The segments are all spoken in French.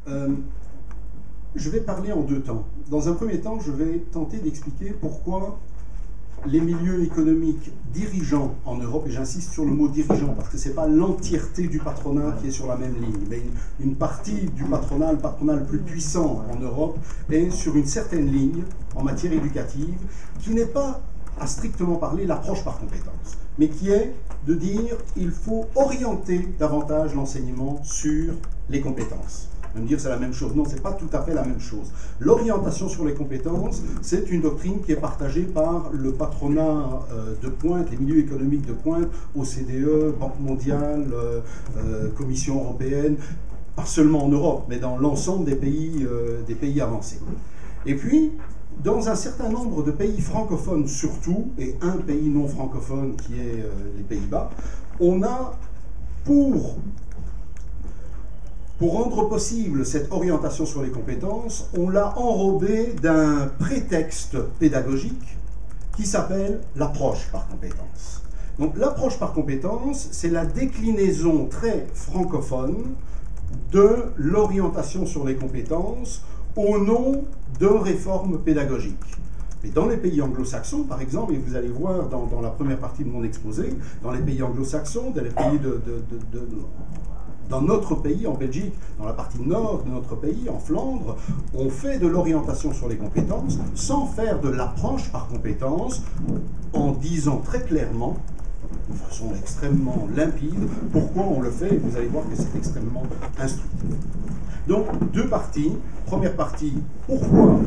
Je vais parler en deux temps. Dans un premier temps, je vais tenter d'expliquer pourquoi les milieux économiques dirigeants en Europe, et j'insiste sur le mot dirigeant parce que ce n'est pas l'entièreté du patronat qui est sur la même ligne, mais une partie du patronat, le patronat le plus puissant en Europe, est sur une certaine ligne en matière éducative qui n'est pas, à strictement parler, l'approche par compétence, mais qui est de dire qu'il faut orienter davantage l'enseignement sur les compétences. On va me dire c'est la même chose. Non, ce n'est pas tout à fait la même chose. L'orientation sur les compétences, c'est une doctrine qui est partagée par le patronat de pointe, les milieux économiques de pointe, OCDE, Banque mondiale, Commission européenne, pas seulement en Europe, mais dans l'ensemble des pays avancés. Et puis, dans un certain nombre de pays francophones surtout, et un pays non francophone qui est les Pays-Bas, on a, pour rendre possible cette orientation sur les compétences, on l'a enrobé d'un prétexte pédagogique qui s'appelle l'approche par compétence. Donc l'approche par compétence, c'est la déclinaison très francophone de l'orientation sur les compétences au nom de réformes pédagogiques. Et dans les pays anglo-saxons, par exemple, et vous allez voir dans la première partie de mon exposé, dans les pays anglo-saxons, dans les pays dans notre pays, en Belgique, dans la partie nord de notre pays, en Flandre, on fait de l'orientation sur les compétences sans faire de l'approche par compétences, en disant très clairement, de façon extrêmement limpide, pourquoi on le fait, et vous allez voir que c'est extrêmement instructif. Donc, deux parties. Première partie, pourquoi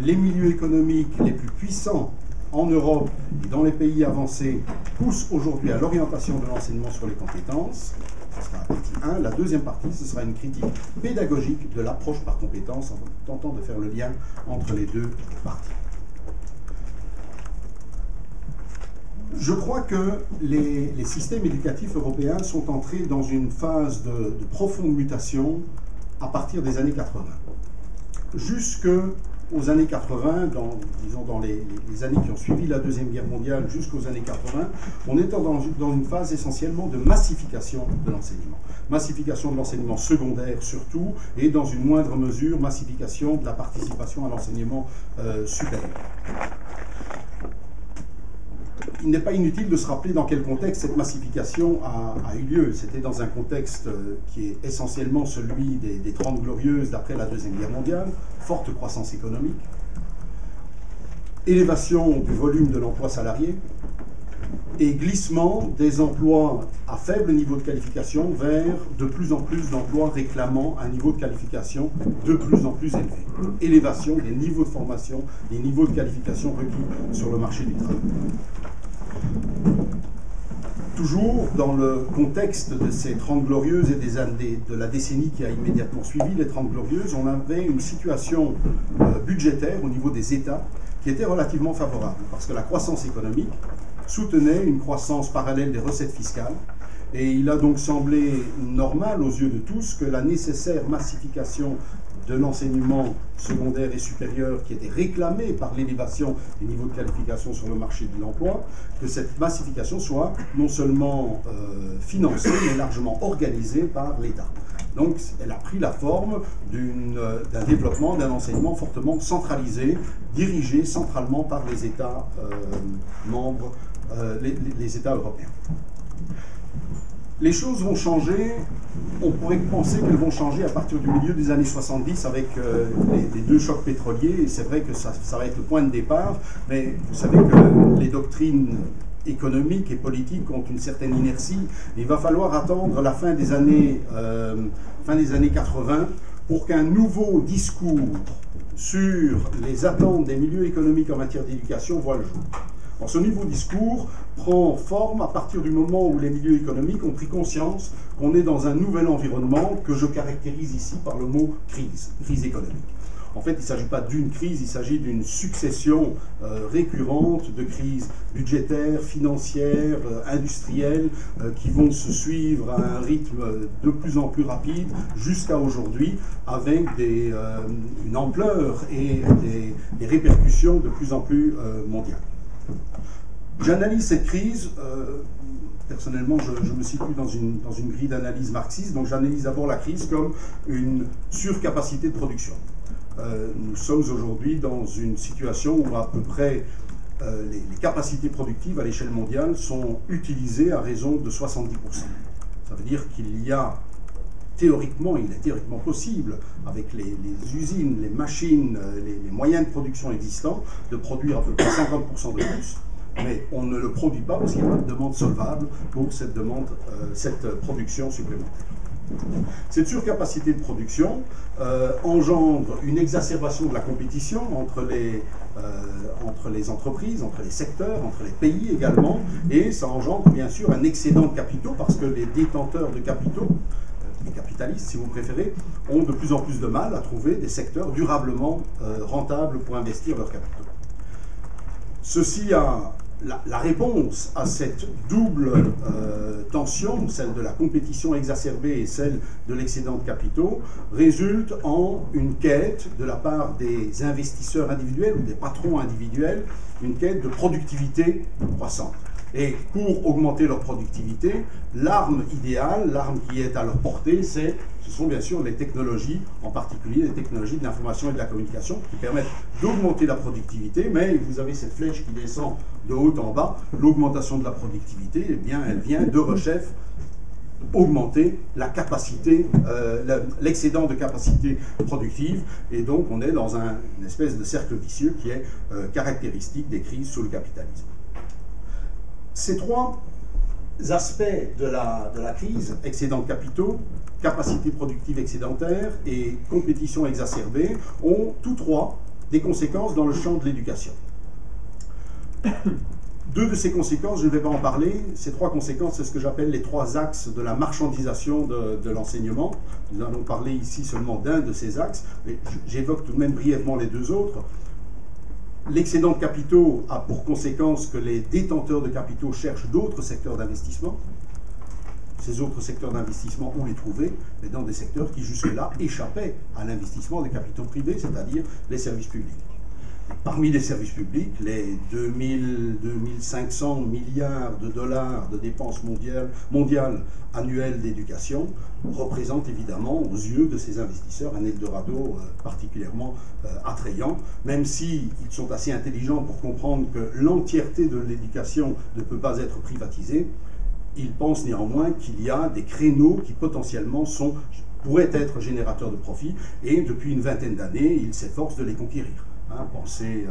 les milieux économiques les plus puissants en Europe et dans les pays avancés poussent aujourd'hui à l'orientation de l'enseignement sur les compétences. Ce sera la partie 1. La deuxième partie, ce sera une critique pédagogique de l'approche par compétences en tentant de faire le lien entre les deux parties. Je crois que les systèmes éducatifs européens sont entrés dans une phase de profonde mutation à partir des années 80. Jusqu'aux années 80, disons dans les années qui ont suivi la Deuxième Guerre mondiale jusqu'aux années 80, on était dans une phase essentiellement de massification de l'enseignement. Massification de l'enseignement secondaire surtout, et dans une moindre mesure, massification de la participation à l'enseignement supérieur. Il n'est pas inutile de se rappeler dans quel contexte cette massification a eu lieu. C'était dans un contexte qui est essentiellement celui des 30 Glorieuses d'après la Deuxième Guerre mondiale, forte croissance économique, élévation du volume de l'emploi salarié et glissement des emplois à faible niveau de qualification vers de plus en plus d'emplois réclamant un niveau de qualification de plus en plus élevé. Élévation des niveaux de formation, des niveaux de qualification requis sur le marché du travail. Toujours dans le contexte de ces 30 Glorieuses et de la décennie qui a immédiatement suivi les 30 Glorieuses, on avait une situation budgétaire au niveau des États qui était relativement favorable, parce que la croissance économique soutenait une croissance parallèle des recettes fiscales, et il a donc semblé normal aux yeux de tous que la nécessaire massification de l'enseignement secondaire et supérieur qui était réclamée par l'élévation des niveaux de qualification sur le marché de l'emploi, que cette massification soit non seulement financée, mais largement organisée par l'État. Donc elle a pris la forme d'un développement, d'un enseignement fortement centralisé, dirigé centralement par les États membres, les États européens. Les choses vont changer, on pourrait penser qu'elles vont changer à partir du milieu des années 70 avec les deux chocs pétroliers, et c'est vrai que ça va être le point de départ, mais vous savez que les doctrines économiques et politiques ont une certaine inertie. Il va falloir attendre la fin des années 80 pour qu'un nouveau discours sur les attentes des milieux économiques en matière d'éducation voit le jour. Alors, ce nouveau discours prend forme à partir du moment où les milieux économiques ont pris conscience qu'on est dans un nouvel environnement que je caractérise ici par le mot crise économique. En fait, il ne s'agit pas d'une crise, il s'agit d'une succession récurrente de crises budgétaires, financières, industrielles, qui vont se suivre à un rythme de plus en plus rapide jusqu'à aujourd'hui, avec une ampleur et des répercussions de plus en plus mondiales. J'analyse cette crise personnellement, je me situe dans une grille d'analyse marxiste, donc j'analyse d'abord la crise comme une surcapacité de production. Nous sommes aujourd'hui dans une situation où à peu près les capacités productives à l'échelle mondiale sont utilisées à raison de 70%. Ça veut dire qu'il y a théoriquement, il est théoriquement possible, avec les usines, les machines, les moyens de production existants, de produire à peu près 50% de plus. Mais on ne le produit pas parce qu'il n'y a pas de demande solvable pour cette production supplémentaire. Cette surcapacité de production engendre une exacerbation de la compétition entre les entreprises, entre les secteurs, entre les pays également, et ça engendre bien sûr un excédent de capitaux parce que les détenteurs de capitaux, les capitalistes si vous préférez, ont de plus en plus de mal à trouver des secteurs durablement rentables pour investir leurs capitaux. Ceci a la réponse à cette double tension, celle de la compétition exacerbée et celle de l'excédent de capitaux, résulte en une quête de la part des investisseurs individuels ou des patrons individuels, une quête de productivité croissante. Et pour augmenter leur productivité, l'arme idéale, l'arme qui est à leur portée, ce sont bien sûr les technologies, en particulier les technologies de l'information et de la communication, qui permettent d'augmenter la productivité, mais vous avez cette flèche qui descend de haut en bas, l'augmentation de la productivité, eh bien, elle vient de rechef augmenter la capacité, l'excédent de capacité productive, et donc on est dans une espèce de cercle vicieux qui est caractéristique des crises sous le capitalisme. Ces trois aspects de la crise, excédent de capitaux, capacité productive excédentaire et compétition exacerbée, ont tous trois des conséquences dans le champ de l'éducation. Deux de ces conséquences, je ne vais pas en parler. Ces trois conséquences, c'est ce que j'appelle les trois axes de la marchandisation de l'enseignement. Nous allons parler ici seulement d'un de ces axes, mais j'évoque tout de même brièvement les deux autres. L'excédent de capitaux a pour conséquence que les détenteurs de capitaux cherchent d'autres secteurs d'investissement. Ces autres secteurs d'investissement, on les trouvait, mais dans des secteurs qui jusque-là échappaient à l'investissement des capitaux privés, c'est-à-dire les services publics. Parmi les services publics, les 2500 milliards de dollars de dépenses mondiales annuelles d'éducation représentent évidemment aux yeux de ces investisseurs un Eldorado particulièrement attrayant, même s'ils sont assez intelligents pour comprendre que l'entièreté de l'éducation ne peut pas être privatisée. Ils pensent néanmoins qu'il y a des créneaux qui potentiellement pourraient être générateurs de profit, et depuis une vingtaine d'années, ils s'efforcent de les conquérir. Pensez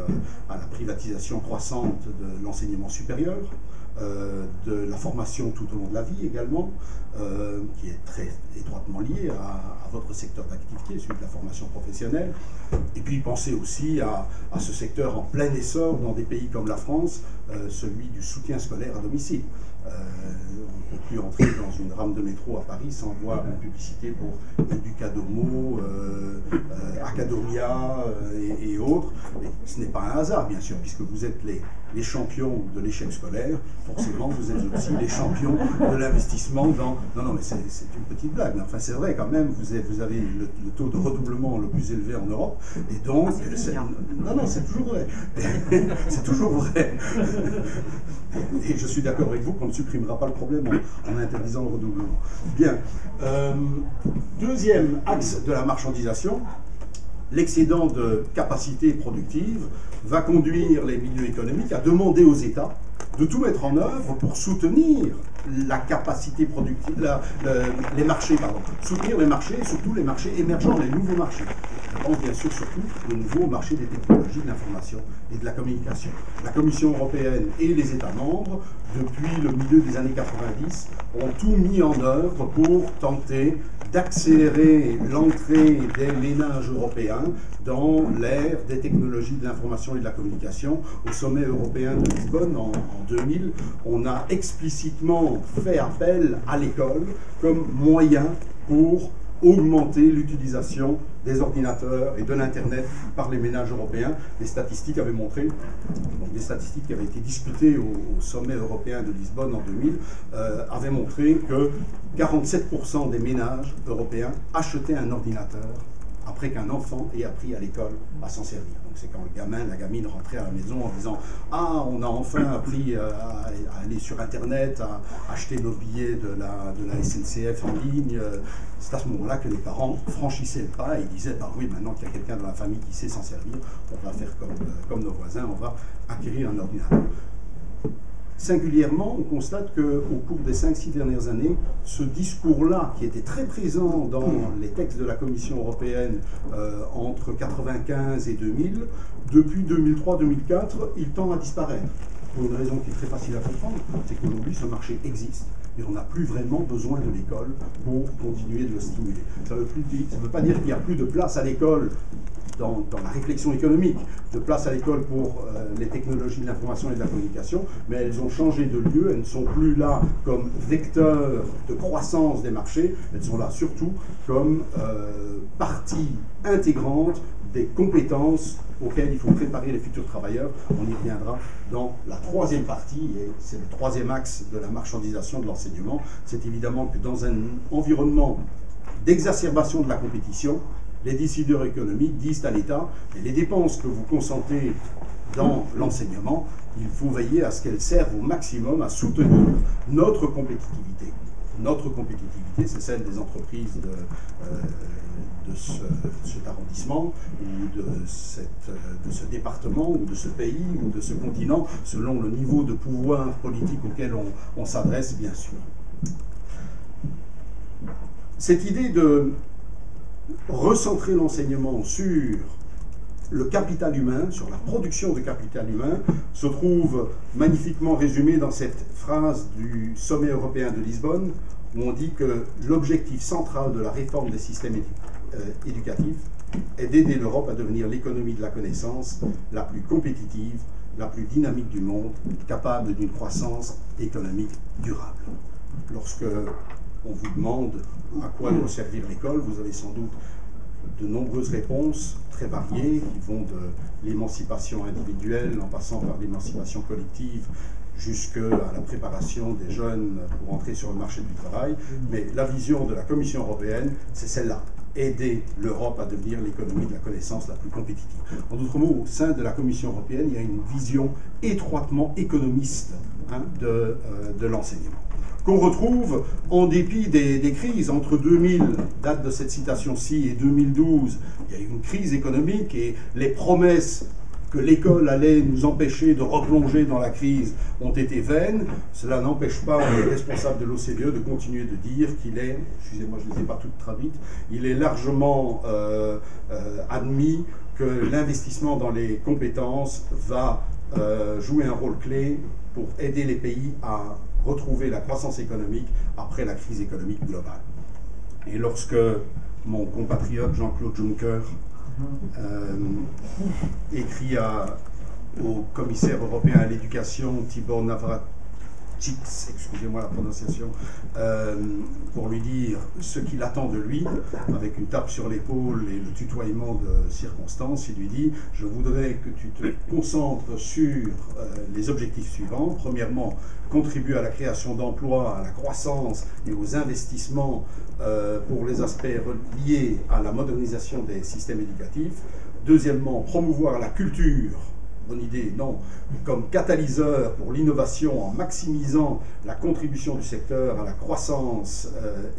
à la privatisation croissante de l'enseignement supérieur, de la formation tout au long de la vie également, qui est très étroitement liée à votre secteur d'activité, celui de la formation professionnelle. Et puis pensez aussi à ce secteur en plein essor dans des pays comme la France, celui du soutien scolaire à domicile. On ne peut plus entrer dans une rame de métro à Paris sans voir une publicité pour Educadomo, Academia et autres. Mais ce n'est pas un hasard, bien sûr, puisque vous êtes les champions de l'échec scolaire. Forcément, vous êtes aussi les champions de l'investissement dans... Non, mais c'est une petite blague, mais enfin c'est vrai quand même, vous avez le taux de redoublement le plus élevé en Europe, et donc... Non, c'est toujours vrai. C'est toujours vrai. Et je suis d'accord avec vous qu'on ne supprimera pas le problème en interdisant le redoublement. Bien. Deuxième axe de la marchandisation, l'excédent de capacité productive va conduire les milieux économiques à demander aux États de tout mettre en œuvre pour soutenir la capacité productive, les marchés, soutenir les marchés, et surtout les marchés émergents, les nouveaux marchés. Je pense bien sûr surtout au nouveau marché des technologies de l'information et de la communication. La Commission européenne et les États membres, depuis le milieu des années 90, ont tout mis en œuvre pour tenter d'accélérer l'entrée des ménages européens dans l'ère des technologies de l'information et de la communication. Au sommet européen de Lisbonne en 2000, on a explicitement fait appel à l'école comme moyen pour augmenter l'utilisation des ordinateurs et de l'Internet par les ménages européens. Les statistiques avaient montré, donc des statistiques qui avaient été discutées au sommet européen de Lisbonne en 2000, avaient montré que 47% des ménages européens achetaient un ordinateur après qu'un enfant ait appris à l'école à s'en servir. Donc c'est quand le gamin, la gamine rentrait à la maison en disant « Ah, on a enfin appris à aller sur Internet, à acheter nos billets de la SNCF en ligne ». C'est à ce moment-là que les parents franchissaient le pas et disaient « Bah oui, maintenant qu'il y a quelqu'un dans la famille qui sait s'en servir, on va faire comme nos voisins, on va acquérir un ordinateur ». Singulièrement, on constate qu'au cours des 5-6 dernières années, ce discours-là, qui était très présent dans les textes de la Commission européenne entre 1995 et 2000, depuis 2003-2004, il tend à disparaître. Pour une raison qui est très facile à comprendre, c'est qu'aujourd'hui, ce marché existe. Et on n'a plus vraiment besoin de l'école pour continuer de le stimuler. Ça ne veut pas dire qu'il n'y a plus de place à l'école dans la réflexion économique, de place à l'école pour les technologies de l'information et de la communication, mais elles ont changé de lieu, elles ne sont plus là comme vecteurs de croissance des marchés, elles sont là surtout comme partie intégrante des compétences auxquelles il faut préparer les futurs travailleurs. On y reviendra dans la troisième partie, et c'est le troisième axe de la marchandisation de l'enseignement. C'est évidemment que dans un environnement d'exacerbation de la compétition, les décideurs économiques disent à l'État, les dépenses que vous consentez dans l'enseignement, il faut veiller à ce qu'elles servent au maximum à soutenir notre compétitivité. Notre compétitivité, c'est celle des entreprises de cet arrondissement, ou de ce département, ou de ce pays, ou de ce continent, selon le niveau de pouvoir politique auquel on s'adresse, bien sûr. Cette idée de recentrer l'enseignement sur le capital humain, sur la production de capital humain, se trouve magnifiquement résumée dans cette phrase du sommet européen de Lisbonne, où on dit que l'objectif central de la réforme des systèmes éducatifs est d'aider l'Europe à devenir l'économie de la connaissance la plus compétitive, la plus dynamique du monde, capable d'une croissance économique durable. Lorsque on vous demande à quoi doit servir l'école, vous avez sans doute de nombreuses réponses très variées qui vont de l'émancipation individuelle en passant par l'émancipation collective jusqu'à la préparation des jeunes pour entrer sur le marché du travail. Mais la vision de la Commission européenne, c'est celle-là: aider l'Europe à devenir l'économie de la connaissance la plus compétitive. En d'autres mots, au sein de la Commission européenne, il y a une vision étroitement économiste de l'enseignement, qu'on retrouve en dépit des crises. Entre 2000, date de cette citation-ci, et 2012, il y a eu une crise économique et les promesses que l'école allait nous empêcher de replonger dans la crise ont été vaines. Cela n'empêche pas les responsables de l'OCDE de continuer de dire qu'il est, excusez-moi, je ne les ai pas toutes traduites, il est largement admis que l'investissement dans les compétences va jouer un rôle clé pour aider les pays à retrouver la croissance économique après la crise économique globale. Et lorsque mon compatriote Jean-Claude Juncker écrit au commissaire européen à l'éducation, Tibor Navracsics, excusez-moi la prononciation, pour lui dire ce qu'il attend de lui, avec une tape sur l'épaule et le tutoiement de circonstance, il lui dit: je voudrais que tu te concentres sur les objectifs suivants. Premièrement, contribuer à la création d'emplois, à la croissance et aux investissements pour les aspects liés à la modernisation des systèmes éducatifs. Deuxièmement, promouvoir la culture, bonne idée, non, comme catalyseur pour l'innovation en maximisant la contribution du secteur à la croissance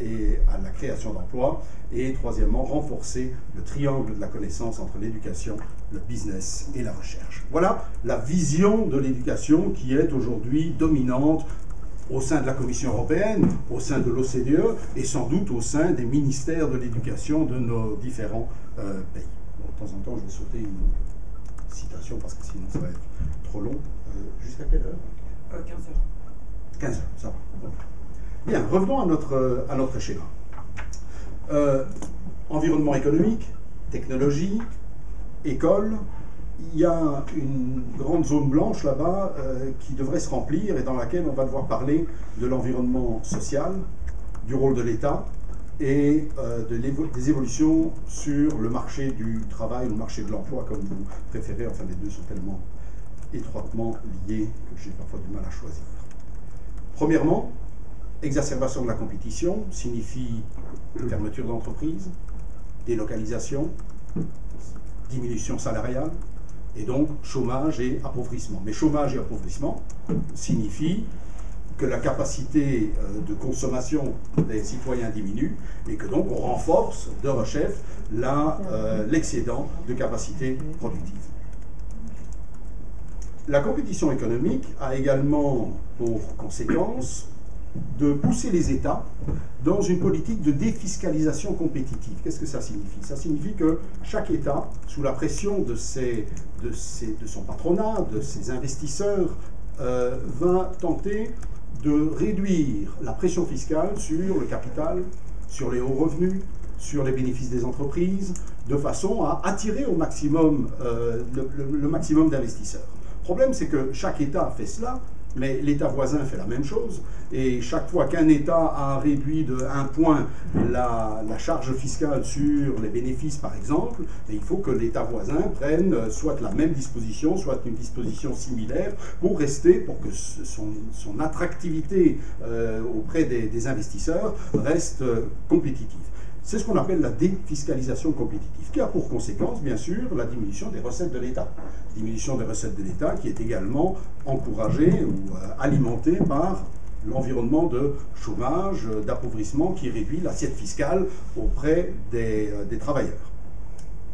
et à la création d'emplois. Et troisièmement, renforcer le triangle de la connaissance entre l'éducation, le business et la recherche. Voilà la vision de l'éducation qui est aujourd'hui dominante au sein de la Commission européenne, au sein de l'OCDE et sans doute au sein des ministères de l'éducation de nos différents pays. Bon, de temps en temps, je vais sauter une citation parce que sinon ça va être trop long. Jusqu'à quelle heure 15h. 15h, ça va. Bon. Bien, revenons à notre schéma. Environnement économique, technologie, école. Il y a une grande zone blanche là-bas qui devrait se remplir et dans laquelle on va devoir parler de l'environnement social, du rôle de l'État et des évolutions sur le marché du travail, le marché de l'emploi, comme vous préférez. Enfin, les deux sont tellement étroitement liés que j'ai parfois du mal à choisir. Premièrement, exacerbation de la compétition signifie fermeture d'entreprise, délocalisation, diminution salariale, et donc chômage et appauvrissement. Mais chômage et appauvrissement signifient que la capacité de consommation des citoyens diminue et que donc on renforce de rechef l'excédent de capacité productive. La compétition économique a également pour conséquence de pousser les États dans une politique de défiscalisation compétitive. Qu'est-ce que ça signifie? Ça signifie que chaque État, sous la pression de son patronat, de ses investisseurs, va tenter de réduire la pression fiscale sur le capital, sur les hauts revenus, sur les bénéfices des entreprises, de façon à attirer au maximum le maximum d'investisseurs. Le problème, c'est que chaque État fait cela, mais l'État voisin fait la même chose, et chaque fois qu'un État a réduit de 1 point la charge fiscale sur les bénéfices, par exemple, il faut que l'État voisin prenne soit la même disposition, soit une disposition similaire, pour que son attractivité auprès des investisseurs reste compétitive. C'est ce qu'on appelle la défiscalisation compétitive, qui a pour conséquence, bien sûr, la diminution des recettes de l'État. Diminution des recettes de l'État qui est également encouragée ou alimentée par l'environnement de chômage, d'appauvrissement qui réduit l'assiette fiscale auprès des travailleurs.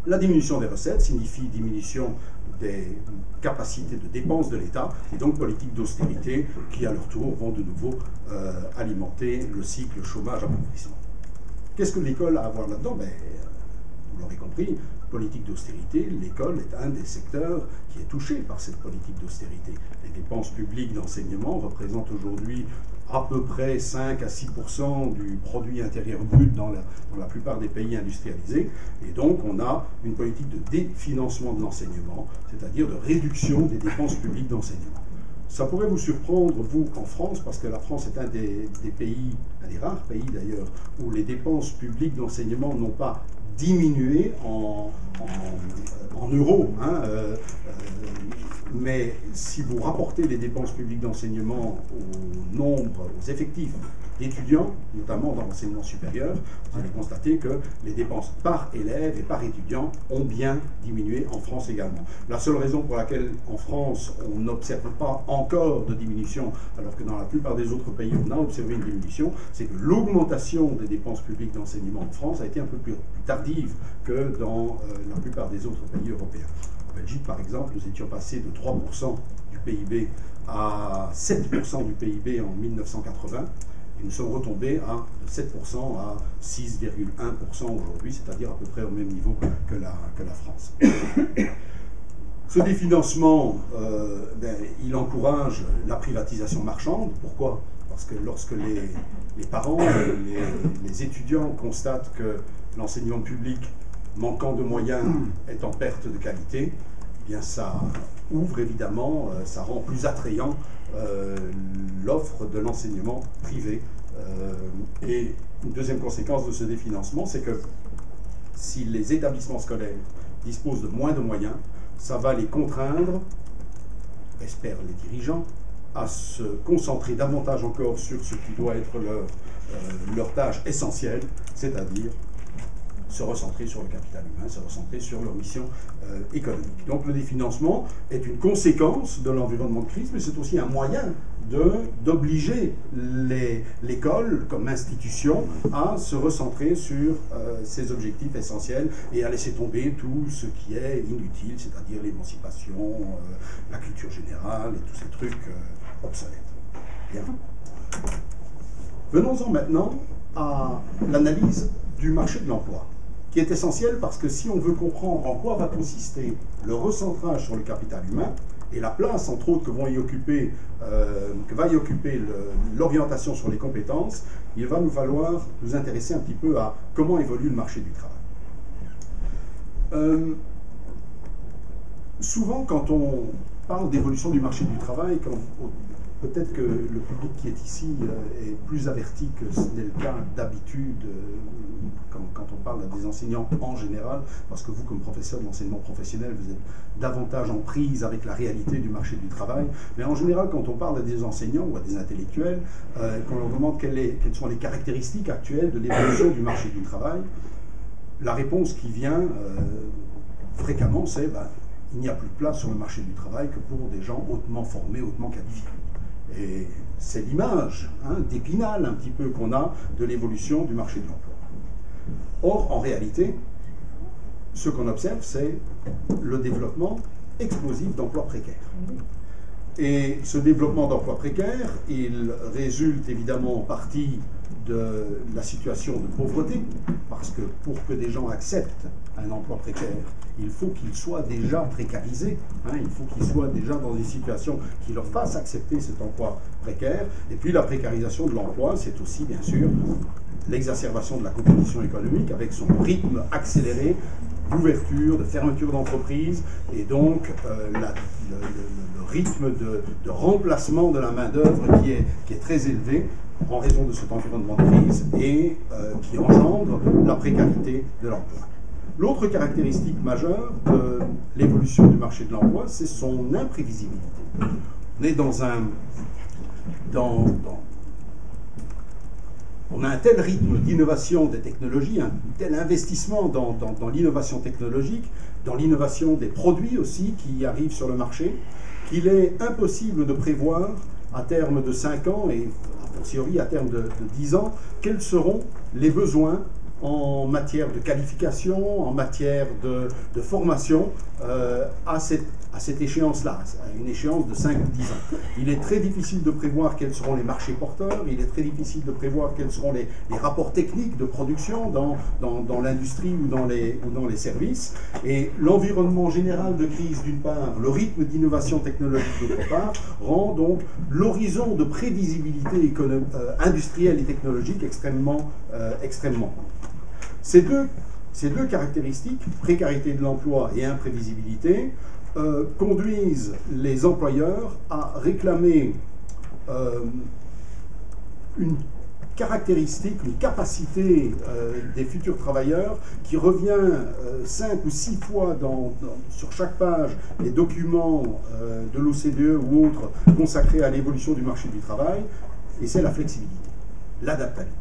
La diminution des recettes signifie diminution des capacités de dépenses de l'État et donc politique d'austérité qui, à leur tour, vont de nouveau alimenter le cycle chômage-appauvrissement. Qu'est-ce que l'école a à voir là-dedans? Vous l'aurez compris, politique d'austérité, l'école est un des secteurs qui est touché par cette politique d'austérité. Les dépenses publiques d'enseignement représentent aujourd'hui à peu près 5 à 6% du produit intérieur brut dans la plupart des pays industrialisés. Et donc on a une politique de définancement de l'enseignement, c'est-à-dire de réduction des dépenses publiques d'enseignement. Ça pourrait vous surprendre, vous, en France, parce que la France est un des pays, un des rares pays d'ailleurs, où les dépenses publiques d'enseignement n'ont pas diminué en euros. Mais si vous rapportez les dépenses publiques d'enseignement au nombre, aux effectifs d'étudiants, notamment dans l'enseignement supérieur, vous allez constater que les dépenses par élève et par étudiant ont bien diminué en France également. La seule raison pour laquelle en France on n'observe pas encore de diminution, alors que dans la plupart des autres pays on a observé une diminution, c'est que l'augmentation des dépenses publiques d'enseignement en France a été un peu plus tardive que dans la plupart des autres pays européens. En Belgique, par exemple, nous étions passés de 3% du PIB à 7% du PIB en 1980. Et nous sommes retombés de 7% à 6,1% aujourd'hui, c'est-à-dire à peu près au même niveau que la France. Ce définancement, il encourage la privatisation marchande. Pourquoi? Parce que lorsque les parents, les étudiants constatent que l'enseignement public, manquant de moyens, est en perte de qualité, eh bien ça ouvre évidemment, ça rend plus attrayant l'offre de l'enseignement privé. Et une deuxième conséquence de ce définancement, c'est que si les établissements scolaires disposent de moins de moyens, ça va les contraindre, espèrent les dirigeants, à se concentrer davantage encore sur ce qui doit être leur tâche essentielle, c'est-à-dire se recentrer sur le capital humain, se recentrer sur leur mission économique. Donc le définancement est une conséquence de l'environnement de crise, mais c'est aussi un moyen d'obliger l'école comme institution à se recentrer sur ses objectifs essentiels et à laisser tomber tout ce qui est inutile, c'est-à-dire l'émancipation, la culture générale et tous ces trucs obsolètes. Bien. Venons-en maintenant à l'analyse du marché de l'emploi, qui est essentiel parce que si on veut comprendre en quoi va consister le recentrage sur le capital humain et la place, entre autres, que va y occuper l'orientation sur les compétences, il va nous falloir nous intéresser un petit peu à comment évolue le marché du travail. Souvent, quand on parle d'évolution du marché du travail, peut-être que le public qui est ici est plus averti que ce n'est le cas d'habitude quand on parle à des enseignants en général, parce que vous, comme professeur d'enseignement professionnel, vous êtes davantage en prise avec la réalité du marché du travail. Mais en général, quand on parle à des enseignants ou à des intellectuels, qu'on leur demande quelles sont les caractéristiques actuelles de l'évolution du marché du travail, la réponse qui vient fréquemment, c'est il n'y a plus de place sur le marché du travail que pour des gens hautement formés, hautement qualifiés. Et c'est l'image d'Épinal un petit peu qu'on a de l'évolution du marché de l'emploi. Or, en réalité, ce qu'on observe, c'est le développement explosif d'emplois précaires. Et ce développement d'emplois précaires, il résulte évidemment en partie de la situation de pauvreté, parce que pour que des gens acceptent un emploi précaire, il faut qu'ils soient déjà précarisés, il faut qu'ils soient déjà dans une situation qui leur fasse accepter cet emploi précaire. Et puis la précarisation de l'emploi, c'est aussi bien sûr l'exacerbation de la compétition économique avec son rythme accéléré d'ouverture, de fermeture d'entreprises, et donc le rythme de remplacement de la main-d'œuvre qui est très élevé en raison de cet environnement de crise et qui engendre la précarité de l'emploi. L'autre caractéristique majeure de l'évolution du marché de l'emploi, c'est son imprévisibilité. On est on a un tel rythme d'innovation des technologies, un tel investissement dans l'innovation technologique, dans l'innovation des produits aussi qui arrivent sur le marché, qu'il est impossible de prévoir à terme de 5 ans et a fortiori à terme de 10 ans, quels seront les besoins en matière de qualification, en matière de formation à cette échéance-là, à une échéance de 5 ou 10 ans. Il est très difficile de prévoir quels seront les marchés porteurs, il est très difficile de prévoir quels seront les rapports techniques de production dans l'industrie ou dans les services, et l'environnement général de crise d'une part, le rythme d'innovation technologique d'autre part, rend donc l'horizon de prévisibilité industrielle et technologique extrêmement court. Ces deux caractéristiques, précarité de l'emploi et imprévisibilité, conduisent les employeurs à réclamer une caractéristique, une capacité des futurs travailleurs qui revient 5 ou 6 fois sur chaque page des documents de l'OCDE ou autres consacrés à l'évolution du marché du travail, et c'est la flexibilité, l'adaptabilité.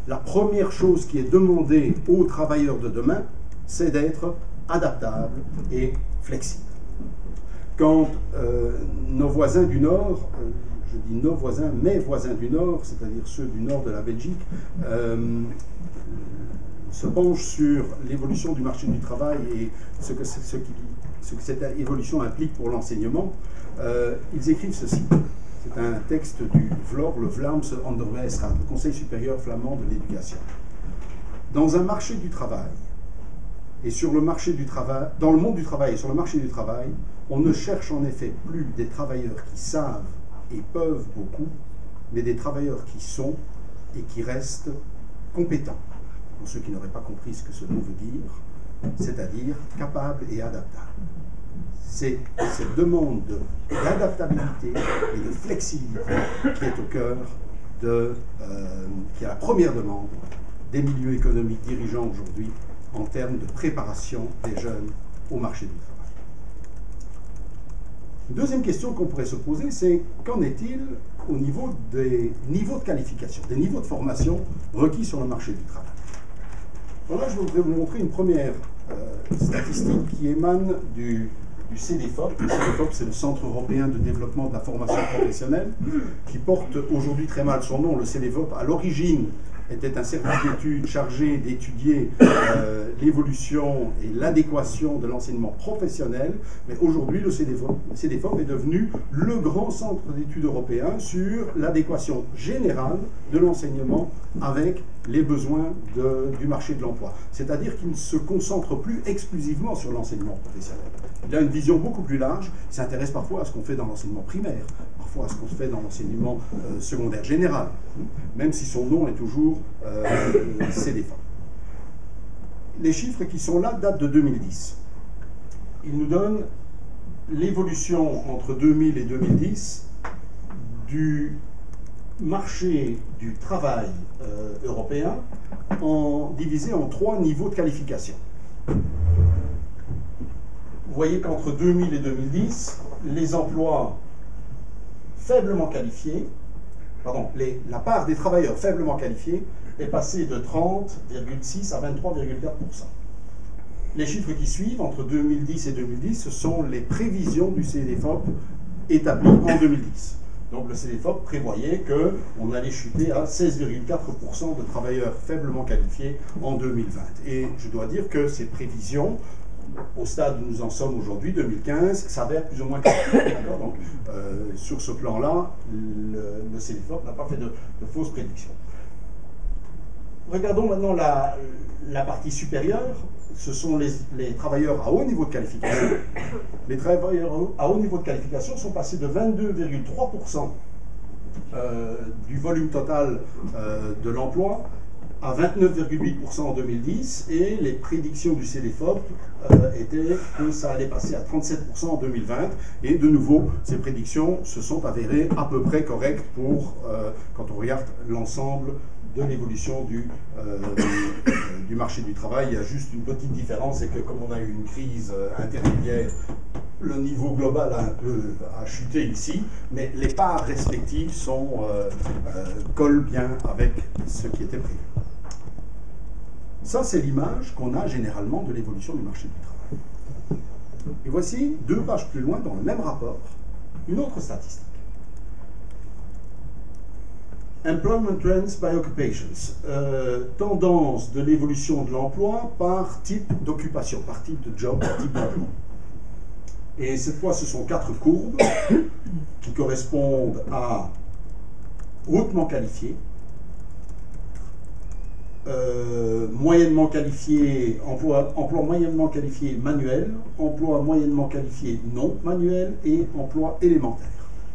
La première chose qui est demandée aux travailleurs de demain, c'est d'être adaptable et flexible. Quand nos voisins du Nord, je dis nos voisins, mes voisins du Nord, c'est-à-dire ceux du Nord de la Belgique, se penchent sur l'évolution du marché du travail et ce que cette évolution implique pour l'enseignement, ils écrivent ceci. C'est un texte du VLOR, le Vlaamse Onderwijsraad, le Conseil supérieur flamand de l'éducation. Dans un marché du travail, et sur le marché du travail, dans le monde du travail et sur le marché du travail, on ne cherche en effet plus des travailleurs qui savent et peuvent beaucoup, mais des travailleurs qui sont et qui restent compétents. Pour ceux qui n'auraient pas compris ce que ce mot veut dire, c'est-à-dire capables et adaptables. C'est cette demande d'adaptabilité et de flexibilité qui est au cœur qui est la première demande des milieux économiques dirigeants aujourd'hui en termes de préparation des jeunes au marché du travail. Une deuxième question qu'on pourrait se poser, c'est qu'en est-il au niveau des niveaux de qualification, des niveaux de formation requis sur le marché du travail? Alors là, je voudrais vous montrer une première statistique qui émane du CEDEFOP. Le CEDEFOP, c'est le Centre européen de développement de la formation professionnelle, qui porte aujourd'hui très mal son nom. Le CEDEFOP, à l'origine, était un service d'études chargé d'étudier l'évolution et l'adéquation de l'enseignement professionnel, mais aujourd'hui le CEDEFOP est devenu le grand centre d'études européen sur l'adéquation générale de l'enseignement avec les besoins du marché de l'emploi. C'est-à-dire qu'il ne se concentre plus exclusivement sur l'enseignement professionnel. Il a une vision beaucoup plus large, il s'intéresse parfois à ce qu'on fait dans l'enseignement primaire, parfois à ce qu'on fait dans l'enseignement secondaire général, même si son nom est toujours CEDEFOP. Les chiffres qui sont là datent de 2010. Ils nous donnent l'évolution entre 2000 et 2010 du marché du travail européen divisé en 3 niveaux de qualification. Vous voyez qu'entre 2000 et 2010, les emplois faiblement qualifiés la part des travailleurs faiblement qualifiés est passée de 30,6 à 23,4%. Les chiffres qui suivent, entre 2010 et 2010, ce sont les prévisions du CEDEFOP établies en 2010. Donc le CEDEFOP prévoyait qu'on allait chuter à 16,4% de travailleurs faiblement qualifiés en 2020. Et je dois dire que ces prévisions, au stade où nous en sommes aujourd'hui, 2015, s'avèrent plus ou moins correctes. Donc sur ce plan-là, le CEDEFOP n'a pas fait de fausses prédictions. Regardons maintenant la partie supérieure. Ce sont les travailleurs à haut niveau de qualification. Les travailleurs à haut niveau de qualification sont passés de 22,3% du volume total de l'emploi à 29,8% en 2010, et les prédictions du CEDEFOP étaient que ça allait passer à 37% en 2020, et de nouveau, ces prédictions se sont avérées à peu près correctes pour, quand on regarde l'ensemble de l'évolution du marché du travail. Il y a juste une petite différence, c'est que comme on a eu une crise intermédiaire, le niveau global a chuté ici, mais les parts respectives collent bien avec ce qui était prévu. Ça, c'est l'image qu'on a généralement de l'évolution du marché du travail. Et voici, 2 pages plus loin, dans le même rapport, une autre statistique. Employment Trends by Occupations, tendance de l'évolution de l'emploi par type d'occupation, par type de job, par type d'emploi. Et cette fois, ce sont 4 courbes qui correspondent à hautement qualifié, moyennement qualifié, emploi moyennement qualifié manuel, emploi moyennement qualifié non manuel et emploi élémentaire.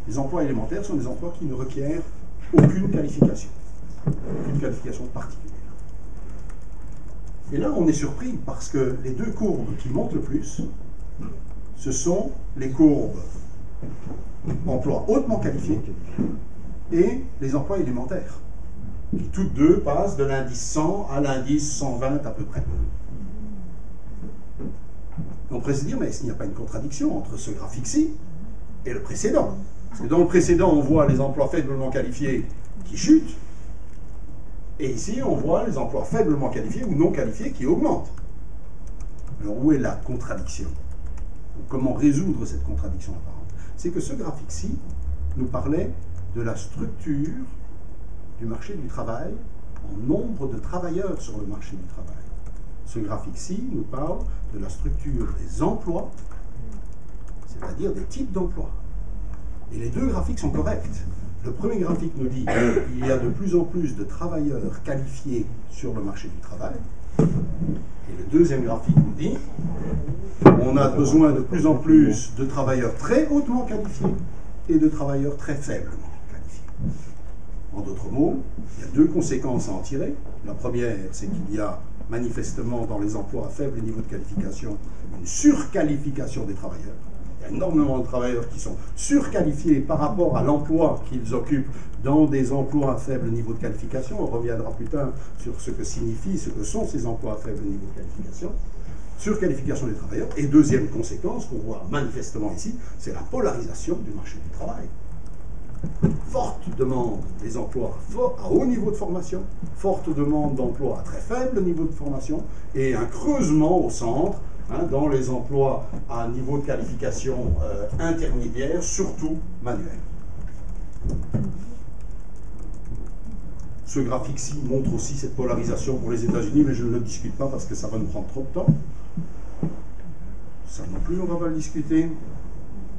Les emplois élémentaires sont des emplois qui ne requièrent aucune qualification particulière. Et là, on est surpris parce que les 2 courbes qui montent le plus, ce sont les courbes emploi hautement qualifiés et les emplois élémentaires, qui toutes deux passent de l'indice 100 à l'indice 120 à peu près. On pourrait se dire, mais est-ce qu'il n'y a pas une contradiction entre ce graphique-ci et le précédent? Parce que dans le précédent, on voit les emplois faiblement qualifiés qui chutent, et ici, on voit les emplois faiblement qualifiés ou non qualifiés qui augmentent. Alors, où est la contradiction? Comment résoudre cette contradiction apparente? C'est que ce graphique-ci nous parlait de la structure du marché du travail en nombre de travailleurs sur le marché du travail. Ce graphique-ci nous parle de la structure des emplois, c'est-à-dire des types d'emplois. Et les 2 graphiques sont corrects. Le premier graphique nous dit qu'il y a de plus en plus de travailleurs qualifiés sur le marché du travail. Et le deuxième graphique nous dit qu'on a besoin de plus en plus de travailleurs très hautement qualifiés et de travailleurs très faiblement qualifiés. En d'autres mots, il y a 2 conséquences à en tirer. La première, c'est qu'il y a manifestement dans les emplois à faible niveau de qualification une surqualification des travailleurs. Il y a énormément de travailleurs qui sont surqualifiés par rapport à l'emploi qu'ils occupent dans des emplois à faible niveau de qualification. On reviendra plus tard sur ce que signifient, ce que sont ces emplois à faible niveau de qualification. Surqualification des travailleurs. Et deuxième conséquence qu'on voit manifestement ici, c'est la polarisation du marché du travail. Forte demande des emplois à haut niveau de formation, forte demande d'emplois à très faible niveau de formation, et un creusement au centre, dans les emplois à niveau de qualification intermédiaire, surtout manuel. Ce graphique-ci montre aussi cette polarisation pour les États-Unis, mais je ne le discute pas parce que ça va nous prendre trop de temps. Ça non plus, on va pas le discuter.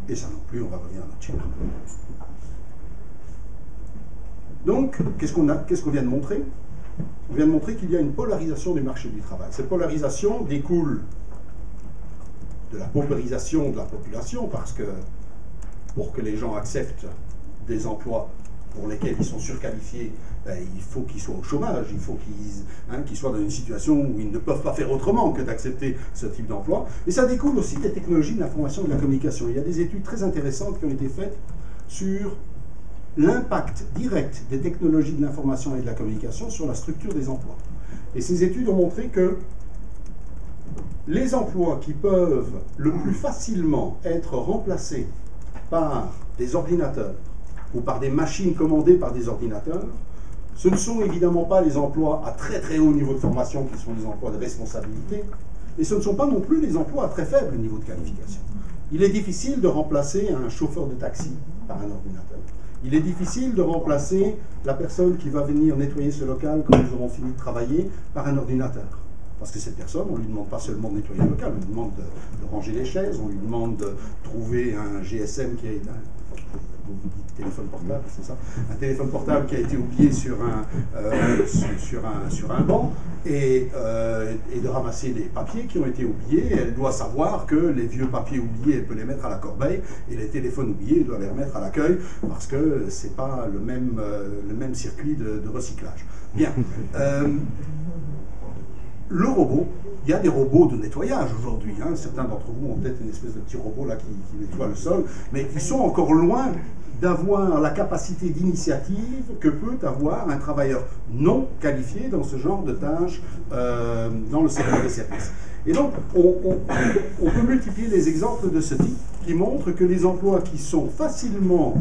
Et ça non plus, on va revenir à notre schéma. Donc, qu'est-ce qu'on vient de montrer? On vient de montrer qu'il y a une polarisation du marché du travail. Cette polarisation découle de la paupérisation de la population, parce que pour que les gens acceptent des emplois pour lesquels ils sont surqualifiés, il faut qu'ils soient au chômage, il faut qu'ils soient dans une situation où ils ne peuvent pas faire autrement que d'accepter ce type d'emploi. Et ça découle aussi des technologies de l'information et de la communication. Il y a des études très intéressantes qui ont été faites sur l'impact direct des technologies de l'information et de la communication sur la structure des emplois. Et ces études ont montré que les emplois qui peuvent le plus facilement être remplacés par des ordinateurs ou par des machines commandées par des ordinateurs, ce ne sont évidemment pas les emplois à très très haut niveau de formation qui sont les emplois de responsabilité, et ce ne sont pas non plus les emplois à très faible niveau de qualification. Il est difficile de remplacer un chauffeur de taxi par un ordinateur. Il est difficile de remplacer la personne qui va venir nettoyer ce local quand nous aurons fini de travailler par un ordinateur. Parce que cette personne, on ne lui demande pas seulement de nettoyer le local, on lui demande de ranger les chaises, on lui demande de trouver un GSM qui est vous dites téléphone portable, c'est ça? Un téléphone portable qui a été oublié sur un banc et de ramasser les papiers qui ont été oubliés. Elle doit savoir que les vieux papiers oubliés, elle peut les mettre à la corbeille et les téléphones oubliés, elle doit les remettre à l'accueil parce que ce n'est pas le même circuit de recyclage. Bien. Le robot, il y a des robots de nettoyage aujourd'hui. Hein. Certains d'entre vous ont peut-être une espèce de petit robot là qui nettoie le sol, mais ils sont encore loin d'avoir la capacité d'initiative que peut avoir un travailleur non qualifié dans ce genre de tâches dans le secteur des services. Et donc, on peut multiplier les exemples de ce type qui montrent que les emplois qui sont facilement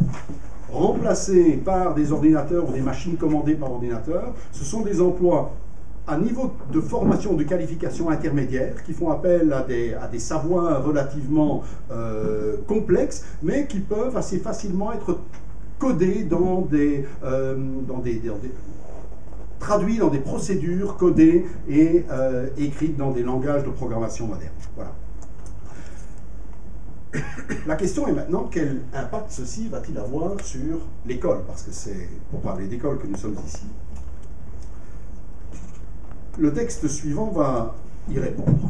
remplacés par des ordinateurs ou des machines commandées par ordinateur, ce sont des emplois à niveau de formation, de qualification intermédiaire, qui font appel à des savoirs relativement complexes, mais qui peuvent assez facilement être codés traduits dans des procédures codées et écrites dans des langages de programmation modernes. Voilà. La question est maintenant, quel impact ceci va-t-il avoir sur l'école? Parce que c'est pour parler d'école que nous sommes ici. Le texte suivant va y répondre.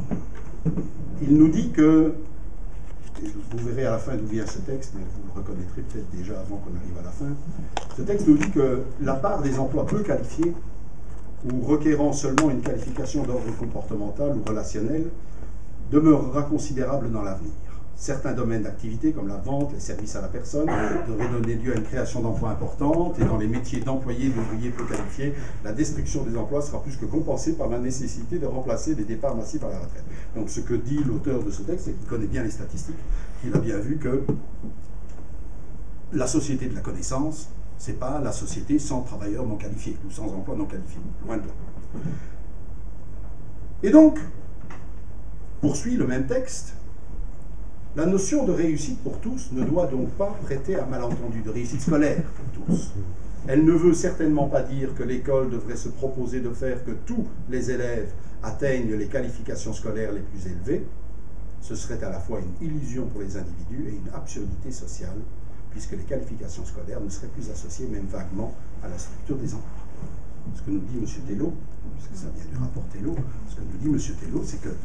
Il nous dit que, et vous verrez à la fin d'où vient ce texte, mais vous le reconnaîtrez peut-être déjà avant qu'on arrive à la fin, ce texte nous dit que la part des emplois peu qualifiés, ou requérant seulement une qualification d'ordre comportemental ou relationnel, demeurera considérable dans l'avenir. Certains domaines d'activité, comme la vente, les services à la personne, devraient donner lieu à une création d'emplois importante, et dans les métiers d'employés et d'ouvriers peu qualifiés, la destruction des emplois sera plus que compensée par la nécessité de remplacer les départs massifs à la retraite. Donc ce que dit l'auteur de ce texte, et qui connaît bien les statistiques, il a bien vu que la société de la connaissance, ce n'est pas la société sans travailleurs non qualifiés, ou sans emploi non qualifiés, loin de là. Et donc, poursuit le même texte, la notion de réussite pour tous ne doit donc pas prêter à malentendu, de réussite scolaire pour tous. Elle ne veut certainement pas dire que l'école devrait se proposer de faire que tous les élèves atteignent les qualifications scolaires les plus élevées. Ce serait à la fois une illusion pour les individus et une absurdité sociale, puisque les qualifications scolaires ne seraient plus associées même vaguement à la structure des emplois. Ce que nous dit M. Tello, puisque ça vient du rapport Tello, ce que nous dit M. Tello, c'est que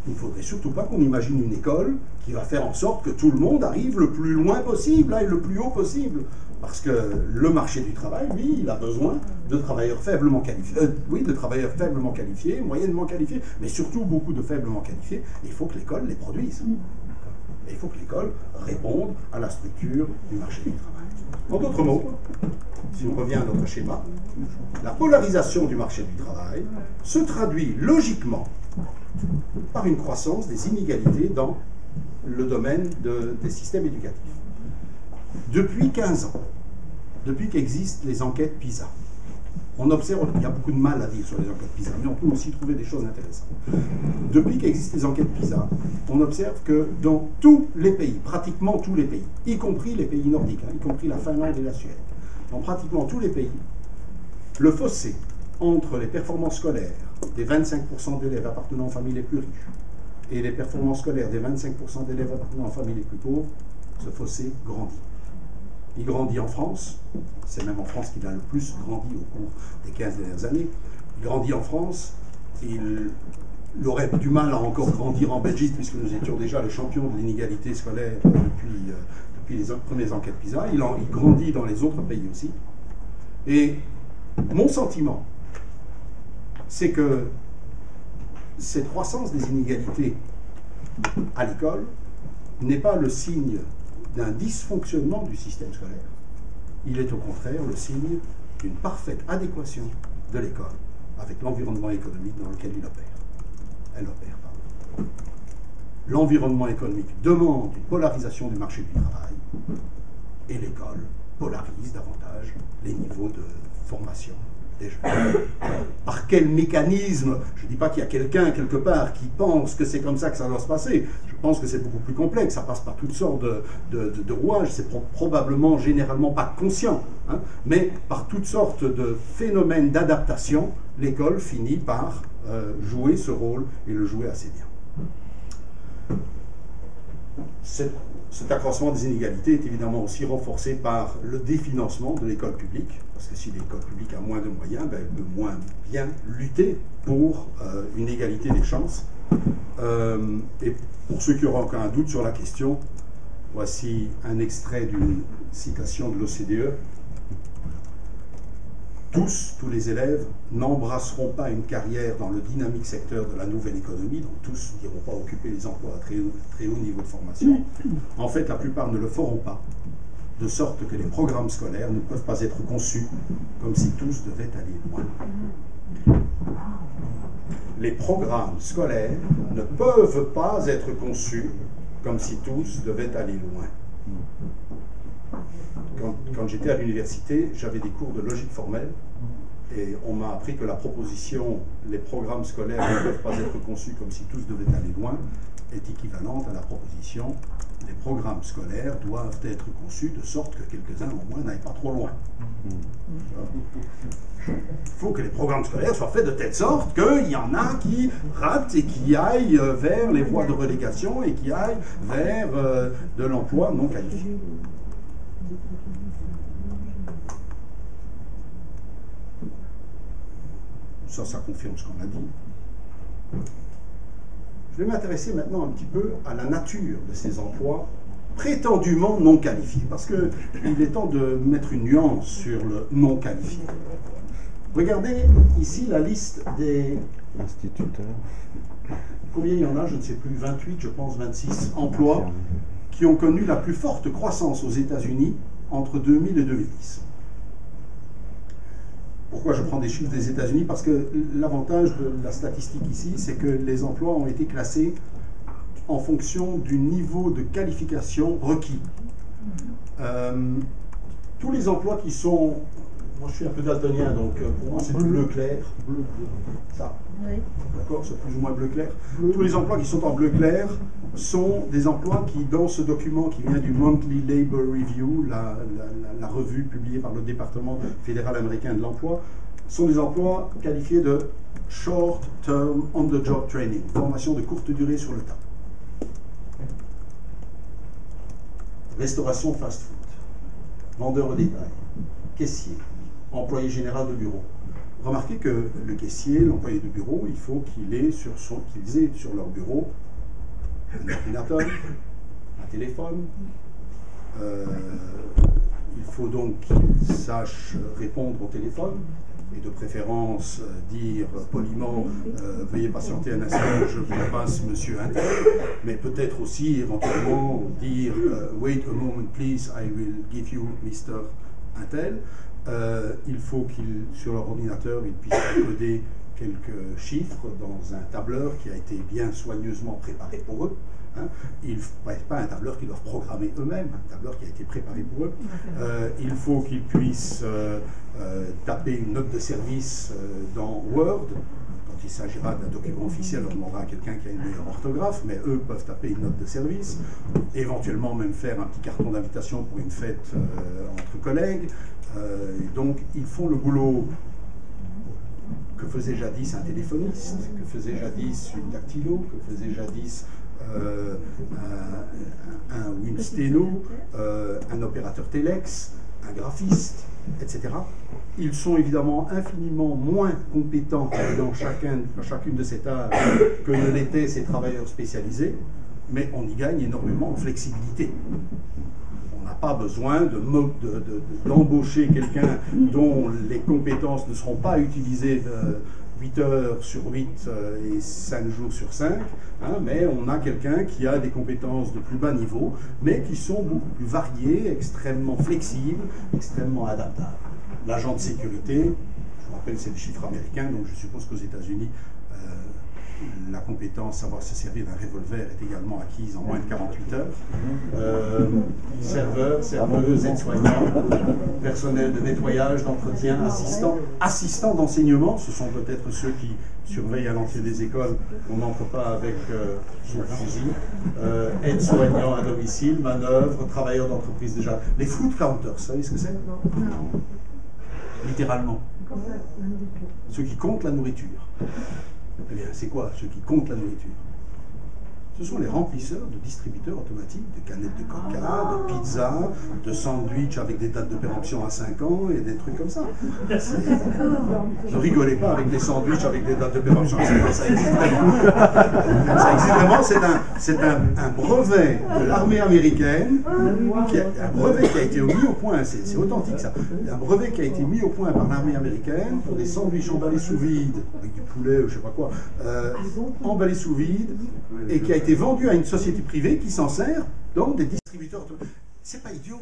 il ne faudrait surtout pas qu'on imagine une école qui va faire en sorte que tout le monde arrive le plus loin possible, là, et le plus haut possible. Parce que le marché du travail, lui, il a besoin de travailleurs faiblement qualifiés, de travailleurs faiblement qualifiés, moyennement qualifiés, mais surtout beaucoup de faiblement qualifiés. Et il faut que l'école les produise. Et il faut que l'école réponde à la structure du marché du travail. En d'autres mots, si on revient à notre schéma, la polarisation du marché du travail se traduit logiquement par une croissance des inégalités dans le domaine des systèmes éducatifs. Depuis 15 ans, depuis qu'existent les enquêtes PISA, on observe, il y a beaucoup de mal à dire sur les enquêtes PISA, mais on peut aussi trouver des choses intéressantes. Depuis qu'existent les enquêtes PISA, on observe que dans tous les pays, pratiquement tous les pays, y compris les pays nordiques, y compris la Finlande et la Suède, dans pratiquement tous les pays, le fossé entre les performances scolaires des 25% d'élèves appartenant aux familles les plus riches et les performances scolaires des 25% d'élèves appartenant aux familles les plus pauvres, ce fossé grandit. Il grandit en France, c'est même en France qu'il a le plus grandi au cours des 15 dernières années. Il grandit en France, il aurait du mal à encore grandir en Belgique, puisque nous étions déjà les champions de l'inégalité scolaire depuis les premières enquêtes PISA. Il grandit dans les autres pays aussi. Et mon sentiment, c'est que cette croissance des inégalités à l'école n'est pas le signe d'un dysfonctionnement du système scolaire. Il est au contraire le signe d'une parfaite adéquation de l'école avec l'environnement économique dans lequel elle opère. L'environnement économique demande une polarisation du marché du travail et l'école polarise davantage les niveaux de formation des jeunes. Par quel mécanisme? Je ne dis pas qu'il y a quelqu'un quelque part qui pense que c'est comme ça que ça doit se passer. Je pense que c'est beaucoup plus complexe. Ça passe par toutes sortes de rouages. C'est probablement, généralement pas conscient, hein, mais par toutes sortes de phénomènes d'adaptation, l'école finit par jouer ce rôle et le jouer assez bien. Cet accroissement des inégalités est évidemment aussi renforcé par le définancement de l'école publique, parce que si l'école publique a moins de moyens, ben, elle peut moins bien lutter pour une égalité des chances. Et pour ceux qui auront encore un doute sur la question, voici un extrait d'une citation de l'OCDE. Tous les élèves n'embrasseront pas une carrière dans le dynamique secteur de la nouvelle économie, donc tous n'iront pas occuper les emplois à très haut niveau de formation. En fait, la plupart ne le feront pas, de sorte que les programmes scolaires ne peuvent pas être conçus comme si tous devaient aller loin. Les programmes scolaires ne peuvent pas être conçus comme si tous devaient aller loin. Quand j'étais à l'université, j'avais des cours de logique formelle et on m'a appris que la proposition « les programmes scolaires ne peuvent pas être conçus comme si tous devaient aller loin » est équivalente à la proposition « les programmes scolaires doivent être conçus de sorte que quelques-uns au moins n'aillent pas trop loin ». Il faut que les programmes scolaires soient faits de telle sorte qu'il y en a qui ratent et qui aillent vers les voies de relégation et qui aillent vers de l'emploi non qualifié. Ça confirme ce qu'on a dit. Je vais m'intéresser maintenant un petit peu à la nature de ces emplois prétendument non qualifiés, parce qu'il est temps de mettre une nuance sur le non qualifié. Regardez ici la liste des instituteurs. Combien il y en a? Je ne sais plus, 28, je pense 26 emplois qui ont connu la plus forte croissance aux États-Unis entre 2000 et 2010. Pourquoi je prends des chiffres des États-Unis? Parce que l'avantage de la statistique ici, c'est que les emplois ont été classés en fonction du niveau de qualification requis. Tous les emplois qui sont... Moi, je suis un peu daltonien, donc pour moi, c'est du bleu clair. Bleu, ça. Oui. D'accord, c'est plus ou moins bleu clair. Tous les emplois qui sont en bleu clair sont des emplois qui, dans ce document qui vient du Monthly Labor Review, la revue publiée par le département fédéral américain de l'emploi, sont des emplois qualifiés de Short Term On-the-Job Training, formation de courte durée sur le tas. Restauration fast-food, vendeur au détail, caissier, employé général de bureau. Remarquez que le caissier, l'employé de bureau, il faut qu'ils aient sur leur bureau un ordinateur, un téléphone. Il faut donc qu'ils sachent répondre au téléphone et de préférence dire poliment veuillez patienter un instant, je vous passe monsieur Intel, mais peut-être aussi éventuellement dire wait a moment please, I will give you Mr. Intel. Il faut qu'ils, sur leur ordinateur, ils puissent encoder quelques chiffres dans un tableur qui a été bien soigneusement préparé pour eux. Hein. Pas un tableur qu'ils doivent programmer eux-mêmes, un tableur qui a été préparé pour eux. Il faut qu'ils puissent taper une note de service dans Word. Quand il s'agira d'un document officiel, on demandera à quelqu'un qui a une meilleure orthographe, mais eux peuvent taper une note de service, éventuellement même faire un petit carton d'invitation pour une fête entre collègues. Donc ils font le boulot que faisait jadis un téléphoniste, que faisait jadis une dactylo, que faisait jadis un sténo, un opérateur téléx, un graphiste, etc. Ils sont évidemment infiniment moins compétents dans chacune de ces tâches que ne l'étaient ces travailleurs spécialisés, mais on y gagne énormément en flexibilité. On n'a pas besoin d'embaucher quelqu'un dont les compétences ne seront pas utilisées 8 heures sur 8 et 5 jours sur 5, hein, mais on a quelqu'un qui a des compétences de plus bas niveau, mais qui sont beaucoup plus variées, extrêmement flexibles, extrêmement adaptables. L'agent de sécurité, je vous rappelle, c'est le chiffre américain, donc je suppose qu'aux États-Unis, la compétence savoir se servir d'un revolver est également acquise en moins de 48 heures. Serveurs, serveuses, aides-soignants, personnel de nettoyage, d'entretien, assistants d'enseignement, ce sont peut-être ceux qui surveillent à l'entrée des écoles qu'on n'entre pas avec son fusil, aides-soignants à domicile, manœuvres, travailleurs d'entreprise déjà. Les food counters, vous savez ce que c'est? Non. Littéralement. Ceux qui comptent la nourriture. Eh bien, c'est quoi ceux qui comptent la nourriture? Ce sont les remplisseurs de distributeurs automatiques de canettes de coca, de pizza, de sandwichs avec des dates de péremption à 5 ans et des trucs comme ça. Ne rigolez pas avec des sandwichs avec des dates de péremption à 5 ans, ça existe vraiment. Ça existe vraiment, c'est un brevet de l'armée américaine, un brevet qui a été mis au point, c'est authentique ça, un brevet qui a été mis au point par l'armée américaine pour des sandwichs emballés sous vide, avec du poulet ou je sais pas quoi, emballés sous vide, et qui a été vendu à une société privée qui s'en sert dans des distributeurs. C'est pas idiot.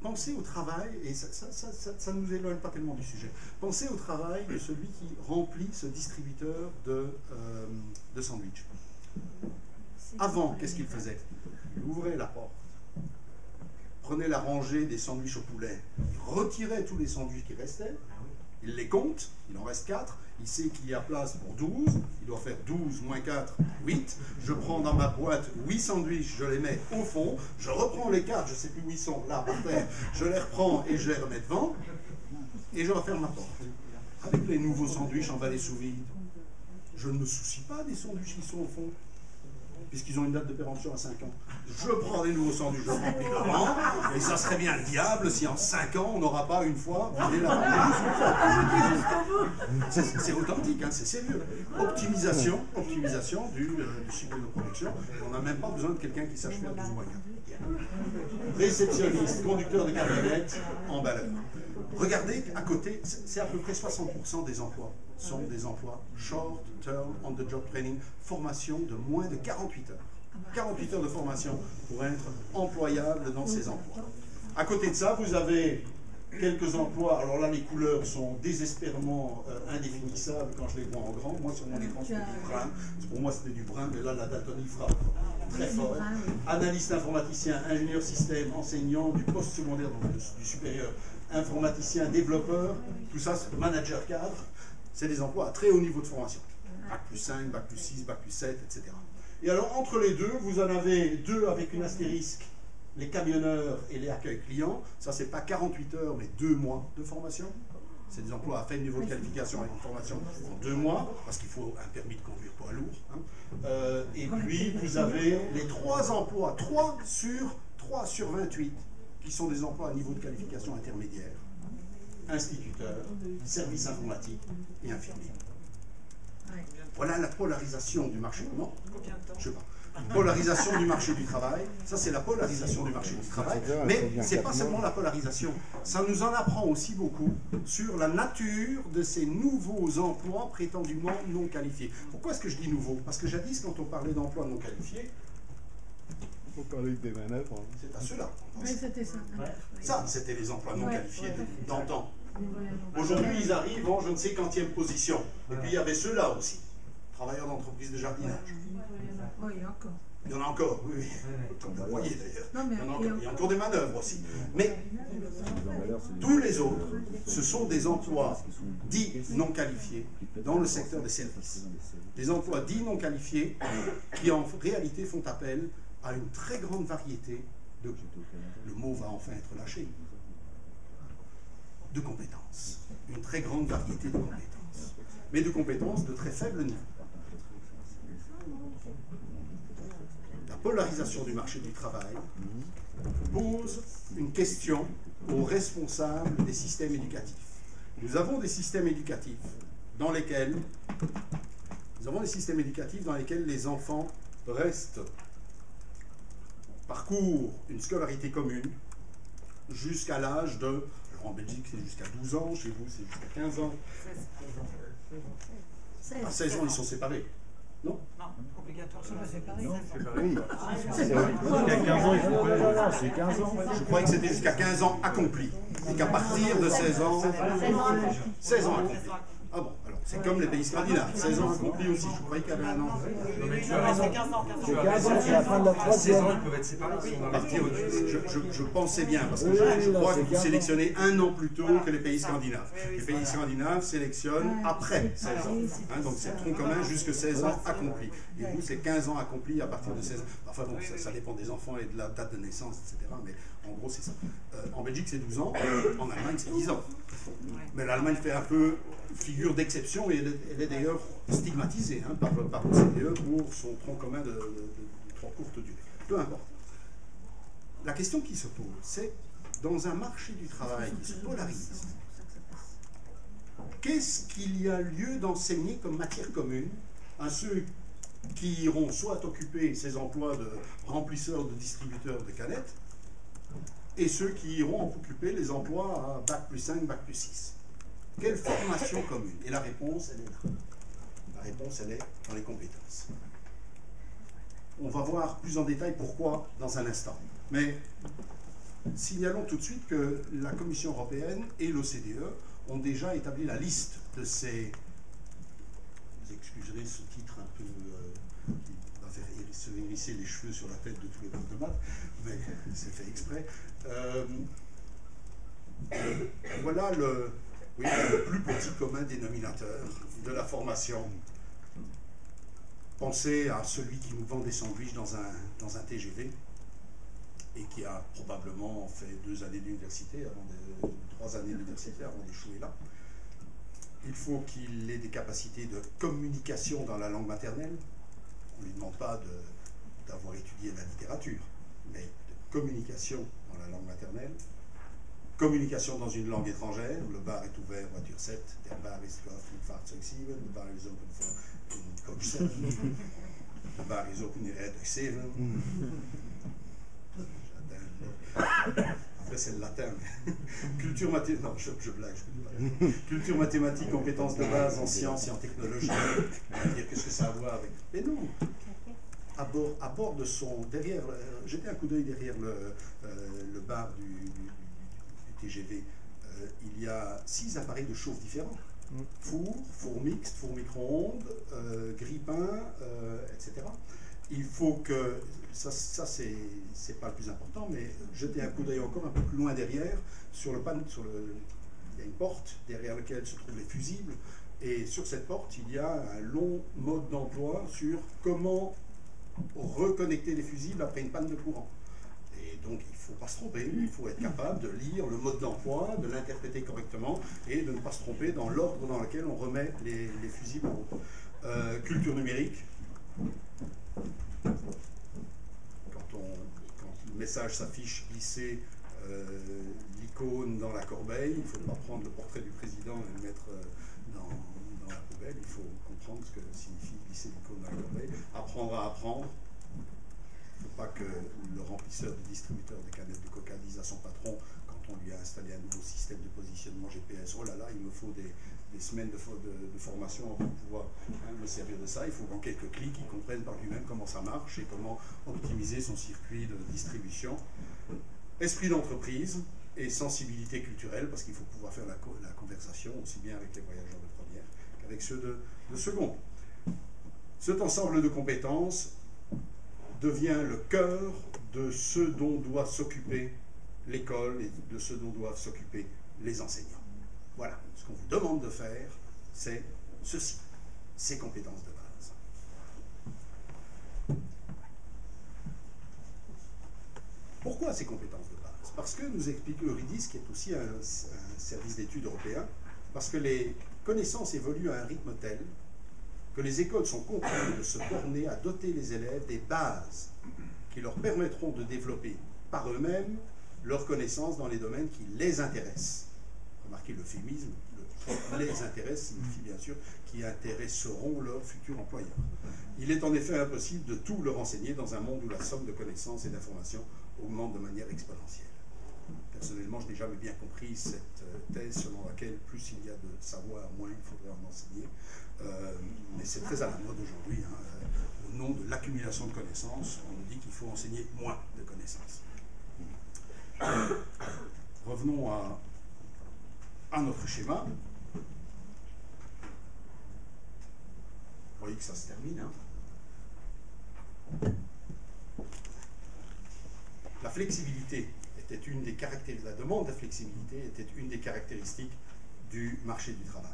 Pensez au travail, et ça ne nous éloigne pas tellement du sujet. Pensez au travail de celui qui remplit ce distributeur de sandwich. Avant, qu'est-ce qu'il faisait? Il ouvrait la porte, prenait la rangée des sandwichs au poulet, il retirait tous les sandwichs qui restaient, il les compte, il en reste 4, il sait qu'il y a place pour 12, il doit faire 12 moins 4, 8. Je prends dans ma boîte 8 sandwichs, je les mets au fond, je reprends les 4, je ne sais plus où ils sont, là par terre, je les reprends et je les remets devant, et je referme ma porte. Avec les nouveaux sandwichs emballés sous vide, je ne me soucie pas des sandwichs qui sont au fond, puisqu'ils ont une date de péremption à 5 ans. Je prends des nouveaux sandwichs, je remplis l'avant, et ça serait bien le diable si en 5 ans on n'aura pas une fois vidé la C'est authentique, hein, c'est sérieux. Optimisation du cycle de production. On n'a même pas besoin de quelqu'un qui sache faire 12 moyens. Réceptionniste, conducteur de camionnette, emballeur. Regardez à côté, c'est à peu près 60% des emplois sont des emplois short term on the job training, formation de moins de 48 heures. 48 heures de formation pour être employable dans ces emplois. À côté de ça, vous avez quelques emplois. Alors là, les couleurs sont désespérément indéfinissables quand je les vois en grand. Moi, sur mon écran, c'était du brun. Pour moi, c'était du brun, mais là, la daltonie frappe très fort. Analyste informaticien, ingénieur système, enseignant du post-secondaire, donc du supérieur, informaticien, développeur, tout ça, c'est manager cadre. C'est des emplois à très haut niveau de formation. Bac plus 5, Bac plus 6, Bac plus 7, etc. Et alors, entre les deux, vous en avez deux avec une astérisque, les camionneurs et les accueils clients. Ça, c'est pas 48 heures, mais 2 mois de formation. C'est des emplois à faible niveau de qualification avec une formation en 2 mois, parce qu'il faut un permis de conduire poids lourd. Hein. Et puis, vous avez les 3 emplois, 3 sur 28, qui sont des emplois à niveau de qualification intermédiaire. Instituteur, service informatique et infirmier. Voilà la polarisation du marché. Non, je sais pas. Polarisation du marché du travail. Ça, c'est la polarisation du marché du travail. Mais ce n'est pas seulement la polarisation. Ça nous en apprend aussi beaucoup sur la nature de ces nouveaux emplois prétendument non qualifiés. Pourquoi est-ce que je dis nouveau? Parce que jadis, quand on parlait d'emplois non qualifiés, on parlait des manœuvres. C'est à ceux-là. Oui, c'était ça. Ça, c'était les emplois non qualifiés d'antan. Aujourd'hui, ils arrivent en je ne sais quantième position. Et puis, il y avait ceux-là aussi. Travailleurs d'entreprise de jardinage. Oui, il y en a encore. Il y en a encore, oui. Comme vous voyez d'ailleurs. Il y a encore des manœuvres aussi. Mais tous les autres, ce sont des emplois dits non qualifiés dans le secteur des services. Des emplois dits non qualifiés qui en réalité font appel à une très grande variété de, le mot va enfin être lâché, de compétences. Une très grande variété de compétences. Mais de compétences de très faible niveau. La polarisation du marché du travail pose une question aux responsables des systèmes éducatifs. Nous avons des systèmes éducatifs dans lesquels les enfants parcourent une scolarité commune jusqu'à l'âge de, alors en Belgique c'est jusqu'à 12 ans, chez vous c'est jusqu'à 15 ans. À 16 ans ils sont séparés. Non, obligatoire, ça va séparer. Non, oui. Jusqu'à 15 ans, il faut c'est 15 ans. Je croyais que c'était jusqu'à 15 ans accomplis. Et qu'à partir de 16 ans accomplis. Ah bon, alors C'est comme les pays scandinaves, 16 ans accomplis aussi. Je croyais qu'il y avait un an. Non, mais tu as raison. C'est 15 ans. Tu as raison. c'est la fin de la À 16 ans, troisième. ils peuvent être séparés. Ils sont dans À la partir, je pensais bien, parce que Oui, je là, crois c'est que vous 15 ans. sélectionnez un an plus tôt que les pays ça. scandinaves. Oui, oui, Les c'est pays vrai. scandinaves sélectionnent après 16 ans. Donc c'est tronc commun jusque 16 ans accomplis. Et vous, c'est 15 ans accomplis à partir de 16 ans. Enfin bon, ça dépend des enfants et de la date de naissance, etc. Mais en gros, c'est ça. En Belgique, c'est 12 ans. En Allemagne, c'est 10 ans. Mais l'Allemagne fait un peu figure d'exception et elle est d'ailleurs stigmatisée par l'OCDE pour son tronc commun de trop courte durée. Peu importe. La question qui se pose, c'est dans un marché du travail qui se polarise, qu'est-ce qu'il y a lieu d'enseigner comme matière commune à ceux qui iront soit occuper ces emplois de remplisseurs, de distributeurs de canettes, et ceux qui iront occuper les emplois à Bac plus 5, Bac plus 6. Quelle formation commune? Et la réponse, elle est là. La réponse, elle est dans les compétences. On va voir plus en détail pourquoi dans un instant. Mais signalons tout de suite que la Commission européenne et l'OCDE ont déjà établi la liste de ces... Vous excuserez ce titre un peu... qui va faire se hérisser les cheveux sur la tête de tous les profs de maths, mais c'est fait exprès. Voilà le plus petit commun dénominateur de la formation. Pensez à celui qui nous vend des sandwichs dans un TGV et qui a probablement fait 2 années d'université, 3 années d'université avant d'échouer là. Il faut qu'il ait des capacités de communication dans la langue maternelle. On ne lui demande pas d'avoir étudié la littérature, mais de communication dans la langue maternelle. Communication dans une langue étrangère, le bar est ouvert, voiture 7, der Bar ist geöffnet, Fahrzeug 7, le bar is open for coach 7, le bar is open in Red 7. Après c'est le latin, mais culture mathématique, non je blague. Culture mathématique, compétences de base en sciences et en technologie. On va dire qu'est-ce que ça a à voir avec... Mais non, à bord de son... jetez un coup d'œil derrière le bar du TGV, il y a 6 appareils de chauffe différents. Four mixte, four micro-ondes, grille-pain, etc. Il faut que, ça c'est pas le plus important, mais jetez un coup d'œil encore un peu plus loin derrière, sur le panneau, il y a une porte derrière laquelle se trouvent les fusibles, et sur cette porte, il y a un long mode d'emploi sur comment reconnecter les fusibles après une panne de courant. Et donc, il ne faut pas se tromper, il faut être capable de lire le mode d'emploi, de l'interpréter correctement et de ne pas se tromper dans l'ordre dans lequel on remet les fusibles en route. Culture numérique. Quand le message s'affiche, glisser l'icône dans la corbeille, il ne faut pas prendre le portrait du président et le mettre dans la poubelle, il faut comprendre ce que signifie glisser l'icône dans la corbeille. Apprendre à apprendre. Il ne faut pas que le remplisseur de distributeur de canettes de coca dise à son patron, quand on lui a installé un nouveau système de positionnement GPS, oh là là, il me faut des semaines de formation pour pouvoir me servir de ça. Il faut qu'en quelques clics, il comprenne par lui-même comment ça marche et comment optimiser son circuit de distribution. Esprit d'entreprise et sensibilité culturelle, parce qu'il faut pouvoir faire la conversation aussi bien avec les voyageurs de première qu'avec ceux de seconde. Cet ensemble de compétences devient le cœur de ce dont doit s'occuper l'école et de ce dont doivent s'occuper les enseignants. Voilà, ce qu'on vous demande de faire, c'est ceci, ces compétences de base. Pourquoi ces compétences de base? Parce que, nous explique Eurydice, qui est aussi un service d'études européen, parce que les connaissances évoluent à un rythme tel que les écoles sont contraintes de se borner à doter les élèves des bases qui leur permettront de développer par eux-mêmes leurs connaissances dans les domaines qui les intéressent. Remarquez l'euphémisme, les intéresse signifie bien sûr qui intéresseront leurs futurs employeurs. Il est en effet impossible de tout leur enseigner dans un monde où la somme de connaissances et d'informations augmente de manière exponentielle. Personnellement, je n'ai jamais bien compris cette thèse selon laquelle plus il y a de savoir, moins il faudrait en enseigner. Mais c'est très à la mode aujourd'hui. Au nom de l'accumulation de connaissances, on nous dit qu'il faut enseigner moins de connaissances. Revenons à notre schéma. voyez que ça se termine. Hein. La flexibilité était une des caractéristiques, la demande de flexibilité était une des caractéristiques du marché du travail.